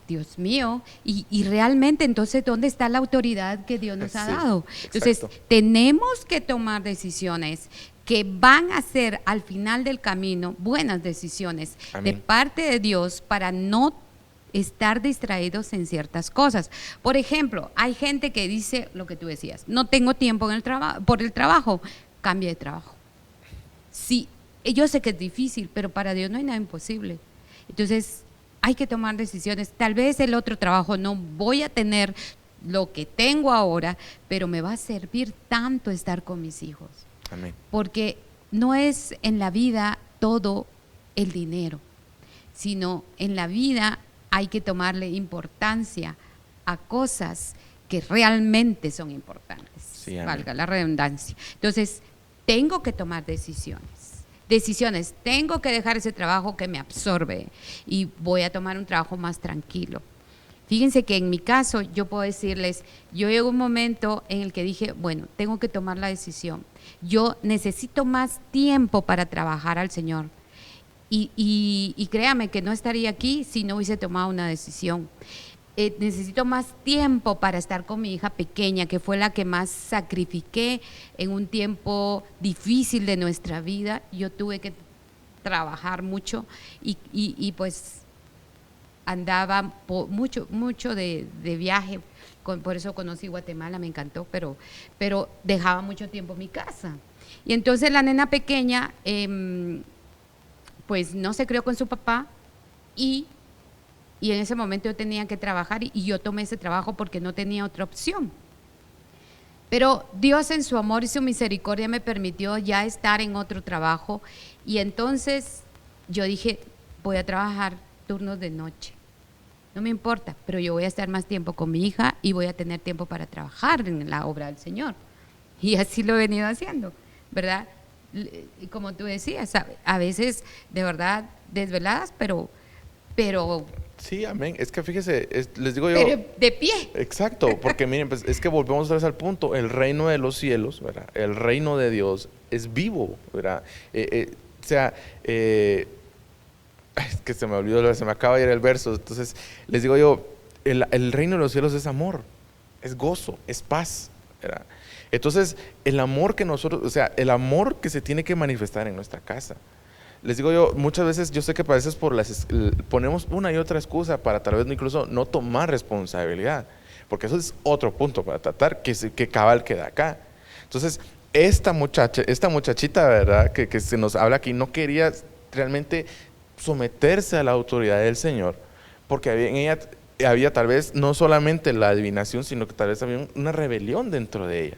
Dios mío, y realmente entonces, ¿dónde está la autoridad que Dios nos ha dado? Entonces, tenemos que tomar decisiones que van a ser al final del camino buenas decisiones de parte de Dios para no estar distraídos en ciertas cosas. Por ejemplo, hay gente que dice lo que tú decías, no tengo tiempo en el por el trabajo, cambia de trabajo. Sí, yo sé que es difícil, pero para Dios no hay nada imposible. Entonces, hay que tomar decisiones. Tal vez el otro trabajo no voy a tener lo que tengo ahora, pero me va a servir tanto estar con mis hijos. Amén. Porque no es en la vida todo el dinero, sino en la vida hay que tomarle importancia a cosas que realmente son importantes, Sí, valga la redundancia. Entonces, tengo que tomar decisiones, tengo que dejar ese trabajo que me absorbe y voy a tomar un trabajo más tranquilo. Fíjense que en mi caso, yo puedo decirles, yo llegó un momento en el que dije, bueno, tengo que tomar la decisión. Yo necesito más tiempo para trabajar al Señor. Y créame que no estaría aquí si no hubiese tomado una decisión. Necesito más tiempo para estar con mi hija pequeña, que fue la que más sacrifiqué en un tiempo difícil de nuestra vida. Yo tuve que trabajar mucho y pues andaba mucho de viaje, por eso conocí Guatemala, me encantó, pero dejaba mucho tiempo mi casa. Y entonces la nena pequeña, pues no se crió con su papá y en ese momento yo tenía que trabajar y yo tomé ese trabajo porque no tenía otra opción. Pero Dios en su amor y su misericordia me permitió ya estar en otro trabajo y entonces yo dije, voy a trabajar turnos de noche. No me importa, pero yo voy a estar más tiempo con mi hija y voy a tener tiempo para trabajar en la obra del Señor. Y así lo he venido haciendo, ¿verdad? Y como tú decías, a veces de verdad desveladas, pero Sí, amén. Es que fíjese, les digo yo. pero de pie. Exacto, porque miren, pues es que volvemos otra vez al punto. El reino de los cielos, ¿verdad? El reino de Dios es vivo, ¿verdad? O sea, es que se me olvidó, se me acaba de ir el verso. Entonces, les digo yo, el reino de los cielos es amor, es gozo, es paz, ¿verdad? Entonces, el amor que nosotros, o sea, el amor que se tiene que manifestar en nuestra casa. Les digo yo, muchas veces yo sé que a veces ponemos una y otra excusa para tal vez incluso no tomar responsabilidad, porque eso es otro punto para tratar que cabal queda acá. Entonces, esta muchachita, ¿verdad? Que se nos habla aquí, no quería realmente someterse a la autoridad del Señor, porque en ella había tal vez no solamente la adivinación, sino que tal vez había una rebelión dentro de ella.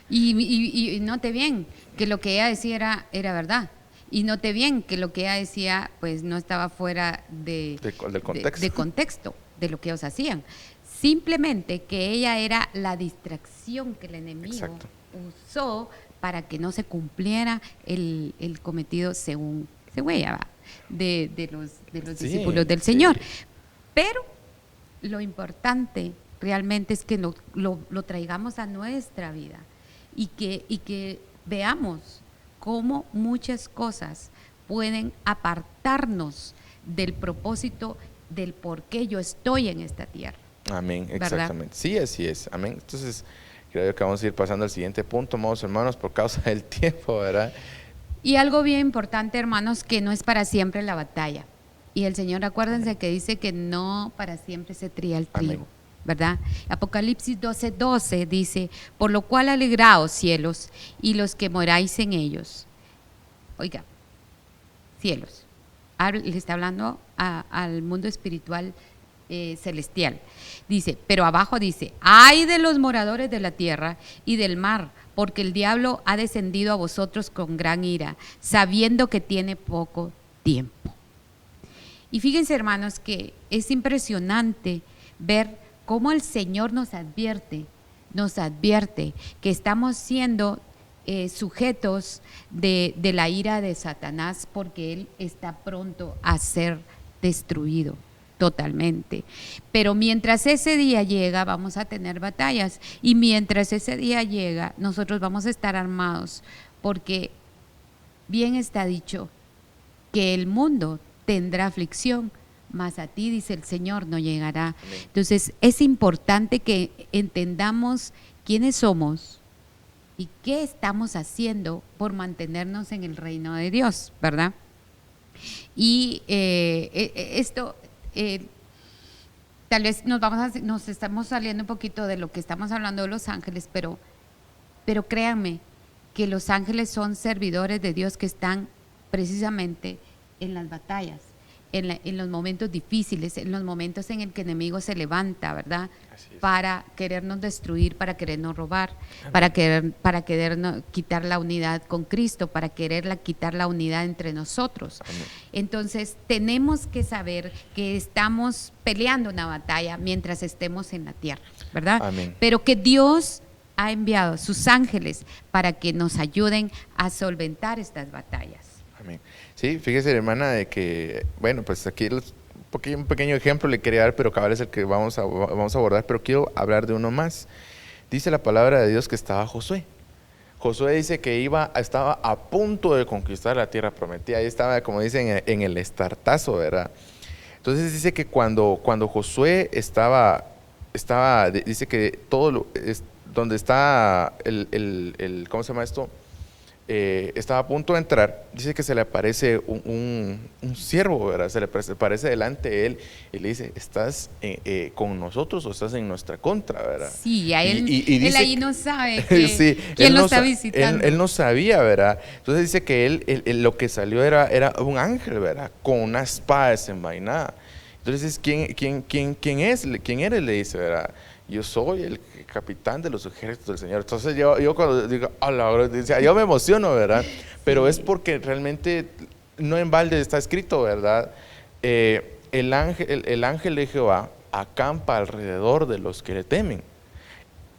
Y note bien que lo que ella decía era verdad. Y note bien que lo que ella decía pues no estaba fuera del contexto. de contexto de lo que ellos hacían. Simplemente que ella era la distracción que el enemigo Exacto. usó para que no se cumpliera el cometido según ella, de los Sí, discípulos del Señor. Pero lo importante realmente es que lo traigamos a nuestra vida y que veamos cómo muchas cosas pueden apartarnos del propósito del por qué yo estoy en esta tierra. Amén, exactamente. ¿Verdad? Sí, así es. Amén. Entonces, creo que vamos a ir pasando al siguiente punto, amados hermanos, por causa del tiempo, ¿verdad? Y algo bien importante, hermanos, que no es para siempre la batalla. Y el Señor, acuérdense que dice que no para siempre se trilla el trigo. Amén. ¿Verdad? Apocalipsis 12:12 dice, por lo cual alegraos cielos y los que moráis en ellos. Oiga, cielos. Le está hablando al mundo espiritual celestial. Dice, pero abajo dice, ay de los moradores de la tierra y del mar, porque el diablo ha descendido a vosotros con gran ira, sabiendo que tiene poco tiempo. Y fíjense, hermanos, que es impresionante ver cómo el Señor nos advierte que estamos siendo sujetos de la ira de Satanás, porque Él está pronto a ser destruido totalmente. Pero mientras ese día llega, vamos a tener batallas, y mientras ese día llega, nosotros vamos a estar armados, porque bien está dicho que el mundo tendrá aflicción, mas a ti, dice el Señor, no llegará. Amén. Entonces es importante que entendamos quiénes somos y qué estamos haciendo por mantenernos en el reino de Dios, ¿verdad? Y esto tal vez nos estamos saliendo un poquito de lo que estamos hablando de los ángeles, pero créanme que los ángeles son servidores de Dios que están precisamente en las batallas, en los momentos difíciles, en los momentos en el que el enemigo se levanta, ¿verdad? Para querernos destruir, para querernos robar, para querernos quitar la unidad con Cristo, para quitar la unidad entre nosotros. Amén. Entonces, tenemos que saber que estamos peleando una batalla mientras estemos en la tierra, ¿verdad? Amén. Pero que Dios ha enviado sus ángeles para que nos ayuden a solventar estas batallas. Amén. Sí, fíjese, hermana, de que, bueno, pues aquí un pequeño ejemplo le quería dar, pero cabal es el que vamos a abordar, pero quiero hablar de uno más. Dice la palabra de Dios que estaba Josué. Josué dice que estaba a punto de conquistar la tierra prometida. Ahí estaba, como dicen, en el estartazo, ¿verdad? Entonces dice que cuando Josué dice que donde está ¿cómo se llama esto? Estaba a punto de entrar, dice que se le aparece un siervo, ¿verdad? Se le aparece delante de él y le dice, ¿estás con nosotros o estás en nuestra contra, ¿verdad? Sí, a él, él ahí no sabe sí, quién lo está visitando. Él no sabía, ¿verdad? Entonces dice que él lo que salió era un ángel, ¿verdad? Con una espada desenvainada. Entonces, ¿quién es? ¿Quién eres? Le dice, ¿verdad? Yo soy el capitán de los ejércitos del Señor. Entonces yo cuando digo, yo me emociono, ¿verdad? Pero es porque realmente no en balde está escrito, ¿verdad? El ángel de Jehová acampa alrededor de los que le temen.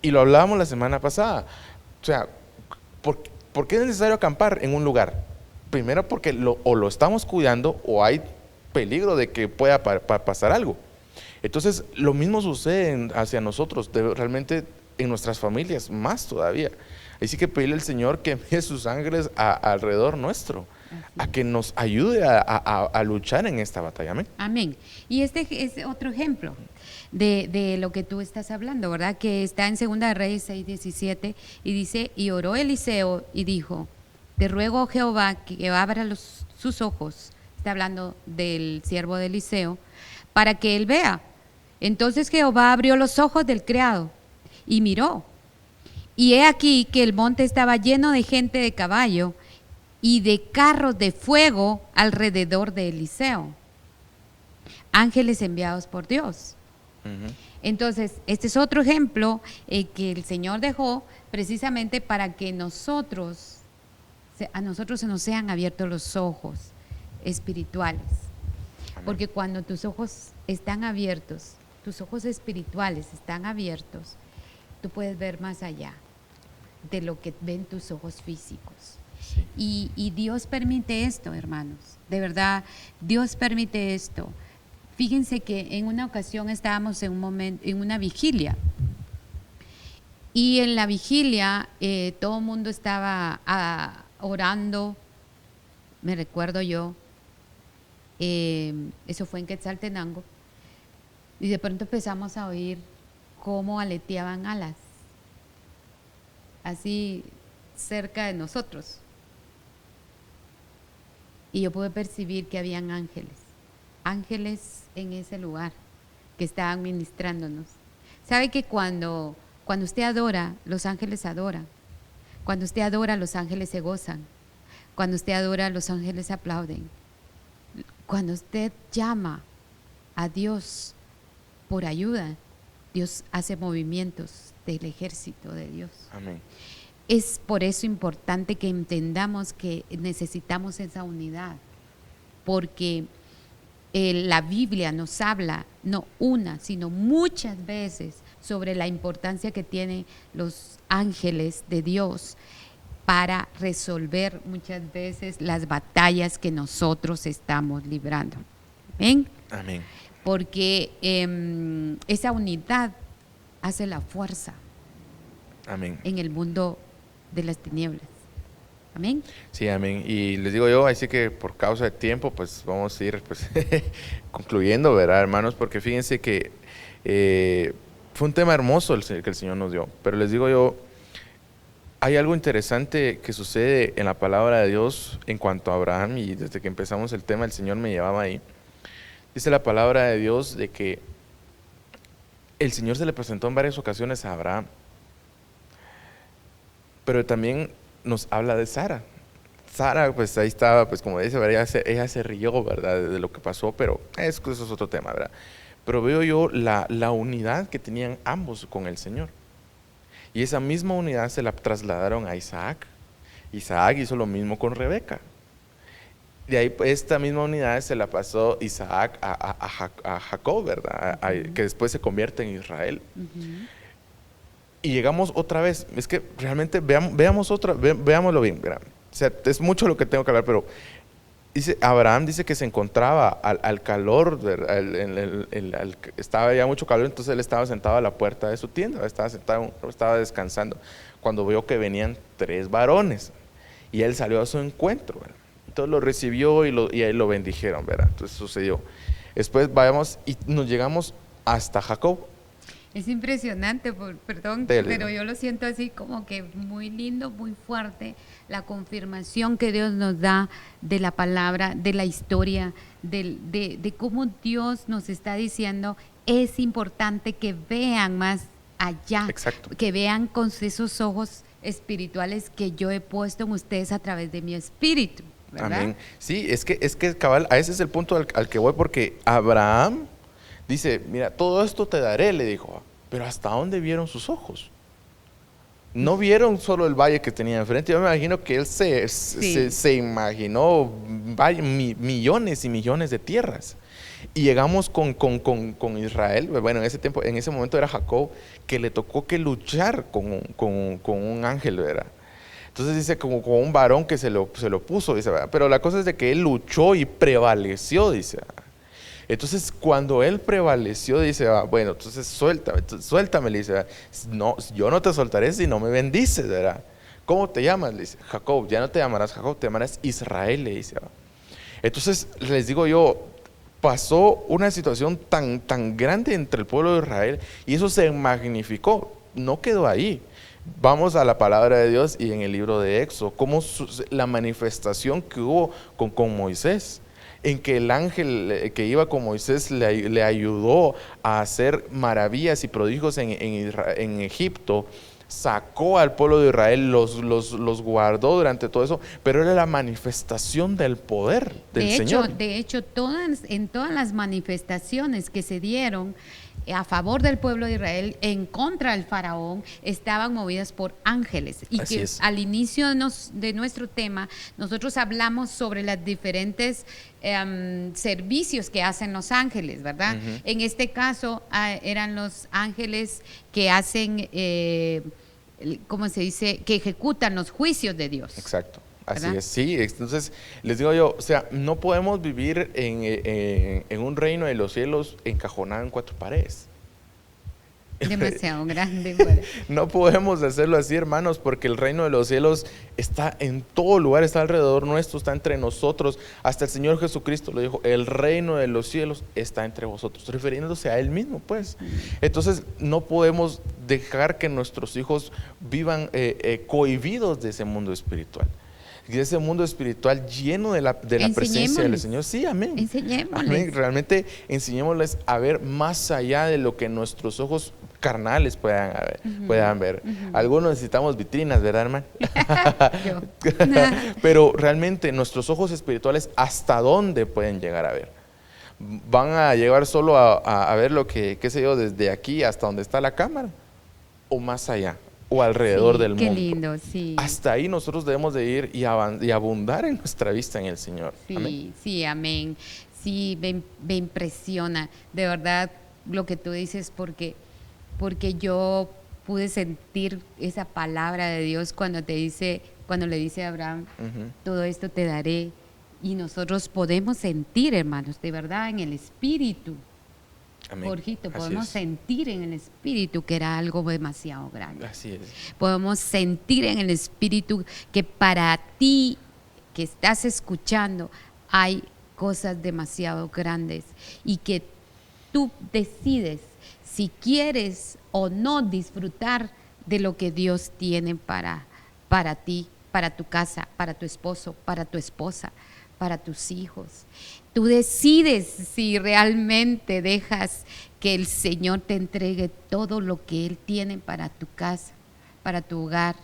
Y lo hablábamos la semana pasada. O sea, ¿por qué es necesario acampar en un lugar? Primero porque o lo estamos cuidando o hay peligro de que pueda pasar algo. Entonces, lo mismo sucede hacia nosotros, realmente en nuestras familias, más todavía. Así que pedirle al Señor que envíe sus ángeles alrededor nuestro, a que nos ayude a luchar en esta batalla. Amén. Amén. Y este es otro ejemplo de lo que tú estás hablando, ¿verdad? Que está en 2 de Reyes 6:17 y dice, y oró Eliseo y dijo, te ruego, Jehová, que abra sus ojos, está hablando del siervo de Eliseo, para que él vea. Entonces Jehová abrió los ojos del criado y miró. Y he aquí que el monte estaba lleno de gente de caballo y de carros de fuego alrededor de Eliseo. Ángeles enviados por Dios. Entonces, este es otro ejemplo que el Señor dejó precisamente para que a nosotros se nos sean abiertos los ojos espirituales. Amén. Porque cuando tus ojos están abiertos, tus ojos espirituales están abiertos, tú puedes ver más allá de lo que ven tus ojos físicos. Sí. Y Dios permite esto, hermanos. De verdad, Dios permite esto. Fíjense que en una ocasión estábamos en una vigilia. Y en la vigilia todo el mundo estaba orando, me recuerdo yo. Eso fue en Quetzaltenango. Y de pronto empezamos a oír cómo aleteaban alas, así cerca de nosotros. Y yo pude percibir que habían ángeles en ese lugar que estaban ministrándonos. ¿Sabe que cuando usted adora, los ángeles adoran? Cuando usted adora, los ángeles se gozan. Cuando usted adora, los ángeles aplauden. Cuando usted llama a Dios por ayuda, Dios hace movimientos del ejército de Dios. Amén. Es por eso importante que entendamos que necesitamos esa unidad, porque la Biblia nos habla, no una, sino muchas veces, sobre la importancia que tienen los ángeles de Dios para resolver muchas veces las batallas que nosotros estamos librando. ¿Ven? Amén. Porque esa unidad hace la fuerza. Amén. En el mundo de las tinieblas. Amén. Sí, amén. Y les digo yo, así que por causa de tiempo, pues vamos a ir concluyendo, ¿verdad, hermanos? Porque fíjense que fue un tema hermoso que el Señor nos dio. Pero les digo yo, hay algo interesante que sucede en la palabra de Dios en cuanto a Abraham, y desde que empezamos el tema el Señor me llevaba ahí. Dice la palabra de Dios de que el Señor se le presentó en varias ocasiones a Abraham, pero también nos habla de Sara. Sara, pues ahí estaba, pues como dice, ¿verdad? Ella se rió, ¿verdad?, de lo que pasó, pero eso es otro tema, ¿verdad? Pero veo yo la unidad que tenían ambos con el Señor. Y esa misma unidad se la trasladaron a Isaac. Isaac hizo lo mismo con Rebeca. De ahí esta misma unidad se la pasó Isaac a Jacob, ¿verdad? Que después se convierte en Israel. Y llegamos otra vez, es que realmente veámoslo bien, ¿verdad? O sea, es mucho lo que tengo que hablar, pero Abraham dice que se encontraba al calor, estaba ya mucho calor, entonces él estaba sentado a la puerta de su tienda, estaba descansando, cuando vio que venían 3 varones, y él salió a su encuentro, ¿verdad? Entonces lo recibió y ahí lo bendijeron, ¿verdad? Entonces sucedió. Después vayamos y nos llegamos hasta Jacob. Es impresionante, perdón, pero yo lo siento así como que muy lindo, muy fuerte, la confirmación que Dios nos da de la palabra, de la historia, de cómo Dios nos está diciendo, es importante que vean más allá. Exacto. Que vean con esos ojos espirituales que yo he puesto en ustedes a través de mi espíritu, ¿verdad? Amén. Sí, es que cabal, a ese es el punto al que voy, porque Abraham dice, mira, todo esto te daré, le dijo, pero ¿hasta dónde vieron sus ojos? No vieron solo el valle que tenía enfrente. Yo me imagino que él se imaginó millones y millones de tierras. Y llegamos con Israel. Bueno, en ese momento era Jacob, que le tocó que luchar con un ángel, ¿verdad? Entonces dice como con un varón que se lo puso, dice, ¿verdad? Pero la cosa es de que él luchó y prevaleció, dice, ¿verdad? Entonces cuando él prevaleció, dice, bueno, entonces suéltame, le dice, no, yo no te soltaré si no me bendices, ¿verdad? ¿Cómo te llamas? Le dice, Jacob. Ya no te llamarás Jacob, te llamarás Israel, le dice, ¿verdad? Entonces les digo yo, pasó una situación tan grande entre el pueblo de Israel y eso se magnificó, no quedó ahí. Vamos a la palabra de Dios y en el libro de Éxodo, cómo la manifestación que hubo con Moisés, en que el ángel que iba con Moisés le ayudó a hacer maravillas y prodigios en Egipto, sacó al pueblo de Israel, los guardó durante todo eso, pero era la manifestación del poder del Señor. De hecho, en todas las manifestaciones que se dieron a favor del pueblo de Israel, en contra del faraón, estaban movidas por ángeles. Y así que es. Al inicio de nuestro tema, nosotros hablamos sobre los diferentes servicios que hacen los ángeles, ¿verdad? Uh-huh. En este caso, eran los ángeles que hacen, ¿cómo se dice? Que ejecutan los juicios de Dios. Exacto. Así ¿verdad? Es, sí, entonces les digo yo, o sea, no podemos vivir en un reino de los cielos encajonado en 4 paredes. Demasiado grande. Bueno. No podemos hacerlo así, hermanos, porque el reino de los cielos está en todo lugar, está alrededor nuestro, está entre nosotros. Hasta el Señor Jesucristo lo dijo, el reino de los cielos está entre vosotros, refiriéndose a Él mismo, pues. Entonces, no podemos dejar que nuestros hijos vivan cohibidos de ese mundo espiritual. De ese mundo espiritual lleno de la presencia del Señor. Sí, amén. Enseñémosles. Amén. Realmente enseñémosles a ver más allá de lo que nuestros ojos carnales puedan ver. Uh-huh. Algunos necesitamos vitrinas, ¿verdad, hermano? Pero realmente nuestros ojos espirituales, ¿hasta dónde pueden llegar a ver? ¿Van a llegar solo a ver lo que, qué sé yo, desde aquí hasta donde está la cámara? ¿O más allá? O alrededor del mundo. Qué lindo, sí. Hasta ahí nosotros debemos de ir y abundar en nuestra vista en el Señor. Sí, amén. Sí, amén. Sí, me impresiona, de verdad, lo que tú dices, porque yo pude sentir esa palabra de Dios cuando le dice a Abraham, uh-huh, todo esto te daré, y nosotros podemos sentir, hermanos, de verdad, en el espíritu. Amén. Jorgito, podemos sentir en el espíritu que era algo demasiado grande. Así es. Podemos sentir en el espíritu que para ti que estás escuchando hay cosas demasiado grandes y que tú decides si quieres o no disfrutar de lo que Dios tiene para ti, para tu casa, para tu esposo, para tu esposa, para tus hijos. Tú decides si realmente dejas que el Señor te entregue todo lo que Él tiene para tu casa, para tu hogar,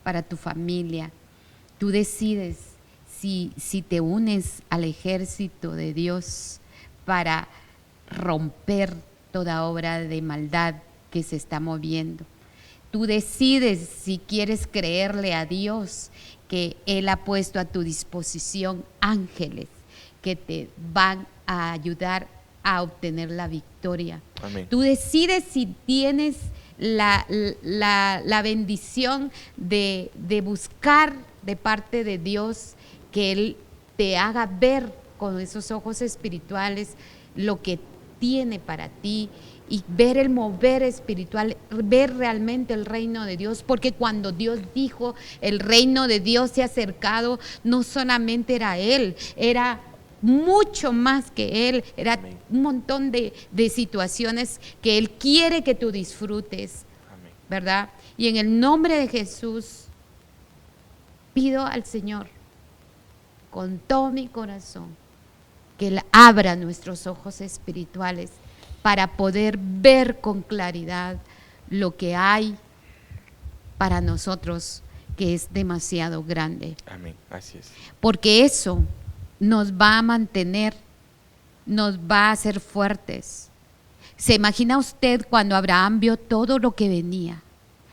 para tu familia. Tú decides si te unes al ejército de Dios para romper toda obra de maldad que se está moviendo. Tú decides si quieres creerle a Dios que Él ha puesto a tu disposición ángeles que te van a ayudar a obtener la victoria. Amén. Tú decides si tienes la bendición de buscar de parte de Dios que Él te haga ver con esos ojos espirituales lo que tiene para ti y ver el mover espiritual, ver realmente el reino de Dios, porque cuando Dios dijo el reino de Dios se ha acercado, no solamente era Él, era mucho más que Él, era Amén. un montón de situaciones que Él quiere que tú disfrutes, Amén. ¿verdad? Y en el nombre de Jesús pido al Señor con todo mi corazón que Él abra nuestros ojos espirituales para poder ver con claridad lo que hay para nosotros, que es demasiado grande. Amén. Así es. Porque eso nos va a mantener, nos va a hacer fuertes. ¿Se imagina usted cuando Abraham vio todo lo que venía?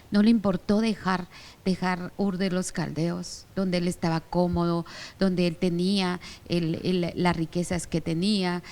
No le importó dejar Ur de los Caldeos, donde él estaba cómodo, donde él tenía las riquezas que tenía,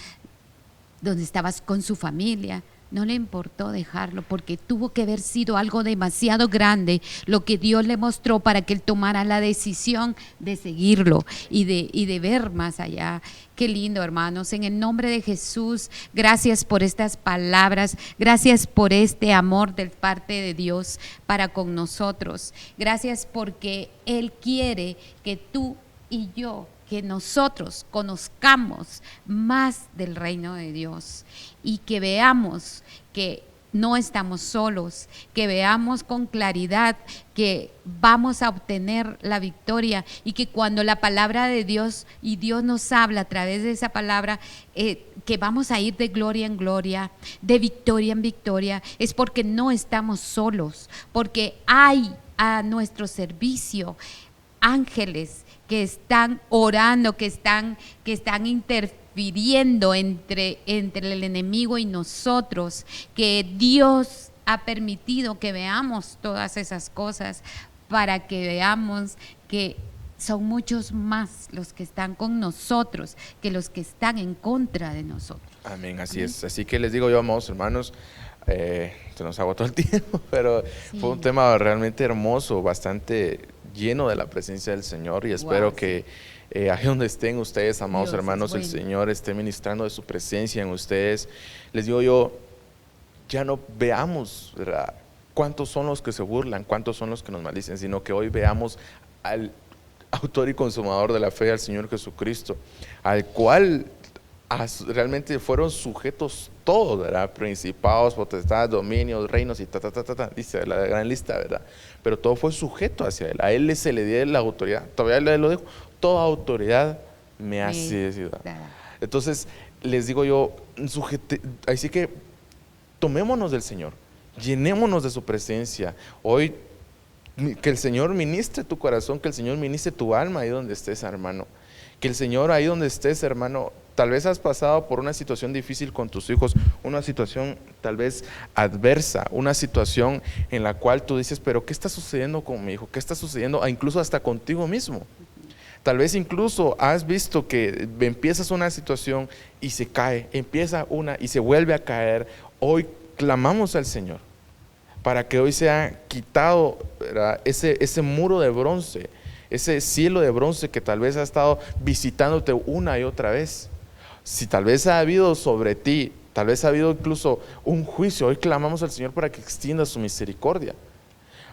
donde estabas con su familia. No le importó dejarlo porque tuvo que haber sido algo demasiado grande lo que Dios le mostró para que él tomara la decisión de seguirlo y de ver más allá. Qué lindo, hermanos. En el nombre de Jesús, gracias por estas palabras, gracias por este amor de parte de Dios para con nosotros. Gracias porque Él quiere que tú y yo, que nosotros conozcamos más del reino de Dios y que veamos que no estamos solos, que veamos con claridad que vamos a obtener la victoria y que cuando la palabra de Dios y Dios nos habla a través de esa palabra, que vamos a ir de gloria en gloria, de victoria en victoria, es porque no estamos solos, porque hay a nuestro servicio ángeles que están orando, que están interfiriendo entre el enemigo y nosotros, que Dios ha permitido que veamos todas esas cosas para que veamos que son muchos más los que están con nosotros que los que están en contra de nosotros. Amén, así es. Así que les digo yo, amados hermanos, se nos agotó el tiempo, pero sí, fue un tema realmente hermoso, bastante lleno de la presencia del Señor, y espero que ahí donde estén ustedes, amados Dios hermanos, es el bueno. Señor esté ministrando de su presencia en ustedes. Les digo yo, ya no veamos, ¿verdad?, cuántos son los que se burlan, cuántos son los que nos maldicen, sino que hoy veamos al autor y consumador de la fe, al Señor Jesucristo, al cual realmente fueron sujetos todos, ¿verdad? Principados, potestades, dominios, reinos y dice la gran lista, ¿verdad? Pero todo fue sujeto hacia Él. A Él se le dio la autoridad. Todavía le lo dijo: toda autoridad me ha sido dada. Entonces, les digo yo, así que tomémonos del Señor, llenémonos de su presencia. Hoy, que el Señor ministre tu corazón, que el Señor ministre tu alma ahí donde estés, hermano. Que el Señor ahí donde estés, hermano, tal vez has pasado por una situación difícil con tus hijos, una situación tal vez adversa, una situación en la cual tú dices: pero ¿qué está sucediendo con mi hijo? ¿Qué está sucediendo? Incluso hasta contigo mismo. Tal vez incluso has visto que empiezas una situación y se cae, empieza una y se vuelve a caer. Hoy clamamos al Señor para que hoy sea quitado, ¿verdad?, ese muro de bronce, ese cielo de bronce que tal vez ha estado visitándote una y otra vez. Si tal vez ha habido sobre ti, tal vez ha habido incluso un juicio, hoy clamamos al Señor para que extienda su misericordia,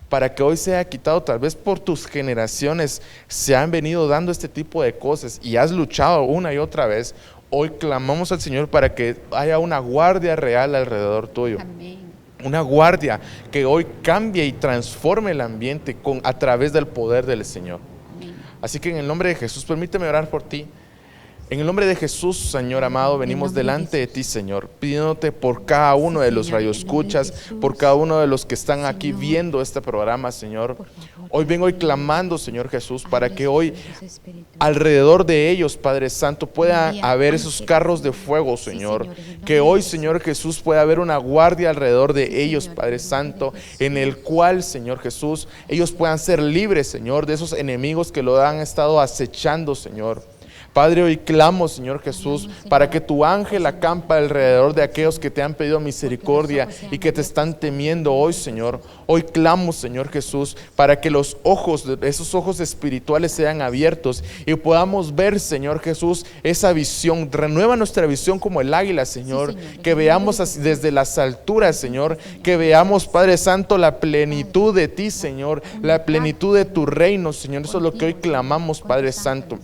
para que hoy sea quitado. Tal vez por tus generaciones se han venido dando este tipo de cosas y has luchado una y otra vez. Hoy clamamos al Señor para que haya una guardia real alrededor tuyo. Amén. Una guardia que hoy cambie y transforme el ambiente a través del poder del Señor. Amén. Así que en el nombre de Jesús, permíteme orar por ti. En el nombre de Jesús, Señor amado, venimos delante de ti, Señor, pidiéndote por cada uno de los radioescuchas, por cada uno de los que están aquí viendo este programa, Señor. Hoy vengo y clamando, Señor Jesús, para que hoy alrededor de ellos, Padre Santo, pueda haber esos carros de fuego, Señor. Que hoy, Señor Jesús, pueda haber una guardia alrededor de ellos, Padre Santo, en el cual, Señor Jesús, ellos puedan ser libres, Señor, de esos enemigos que lo han estado acechando, Señor. Padre, hoy clamo, Señor Jesús, para que tu ángel acampa alrededor de aquellos que te han pedido misericordia y que te están temiendo hoy, Señor. Hoy clamo, Señor Jesús, para que los ojos, esos ojos espirituales sean abiertos y podamos ver, Señor Jesús, esa visión. Renueva nuestra visión como el águila, Señor, que veamos así desde las alturas, Señor, que veamos, Padre Santo, la plenitud de ti, Señor, la plenitud de tu reino, Señor. Eso es lo que hoy clamamos, Padre Santo.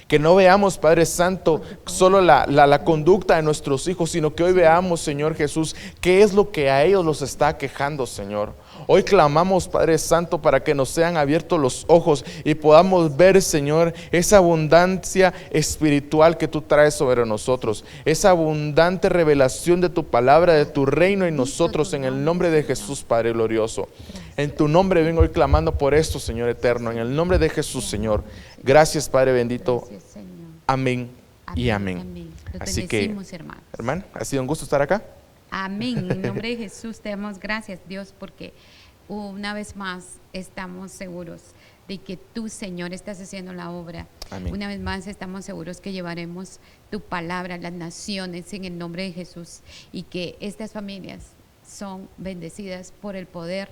Que no veamos, Padre Santo, solo la conducta de nuestros hijos, sino que hoy veamos, Señor Jesús, qué es lo que a ellos los está quejando, Señor. Hoy clamamos, Padre Santo, para que nos sean abiertos los ojos y podamos ver, Señor, esa abundancia espiritual que tú traes sobre nosotros, esa abundante revelación de tu palabra, de tu reino en nosotros, en el nombre de Jesús, Padre glorioso. En tu nombre vengo hoy clamando por esto, Señor eterno, en el nombre de Jesús, Señor. Gracias, Padre bendito. Amén y amén. Así que, hermano, ha sido un gusto estar acá. Amén. En nombre de Jesús te damos gracias, Dios, porque una vez más estamos seguros de que tú, Señor, estás haciendo la obra. Amén. Una vez más estamos seguros que llevaremos tu palabra a las naciones en el nombre de Jesús y que estas familias son bendecidas por el poder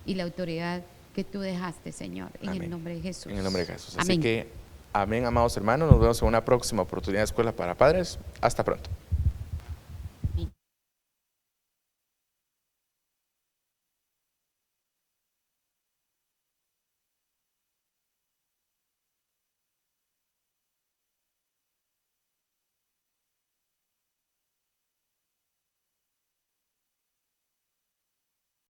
y la autoridad que tú dejaste, Señor, en Amén. El nombre de Jesús. En el nombre de Jesús. Amén. Así que, amén, amados hermanos. Nos vemos en una próxima oportunidad de Escuela para Padres. Hasta pronto.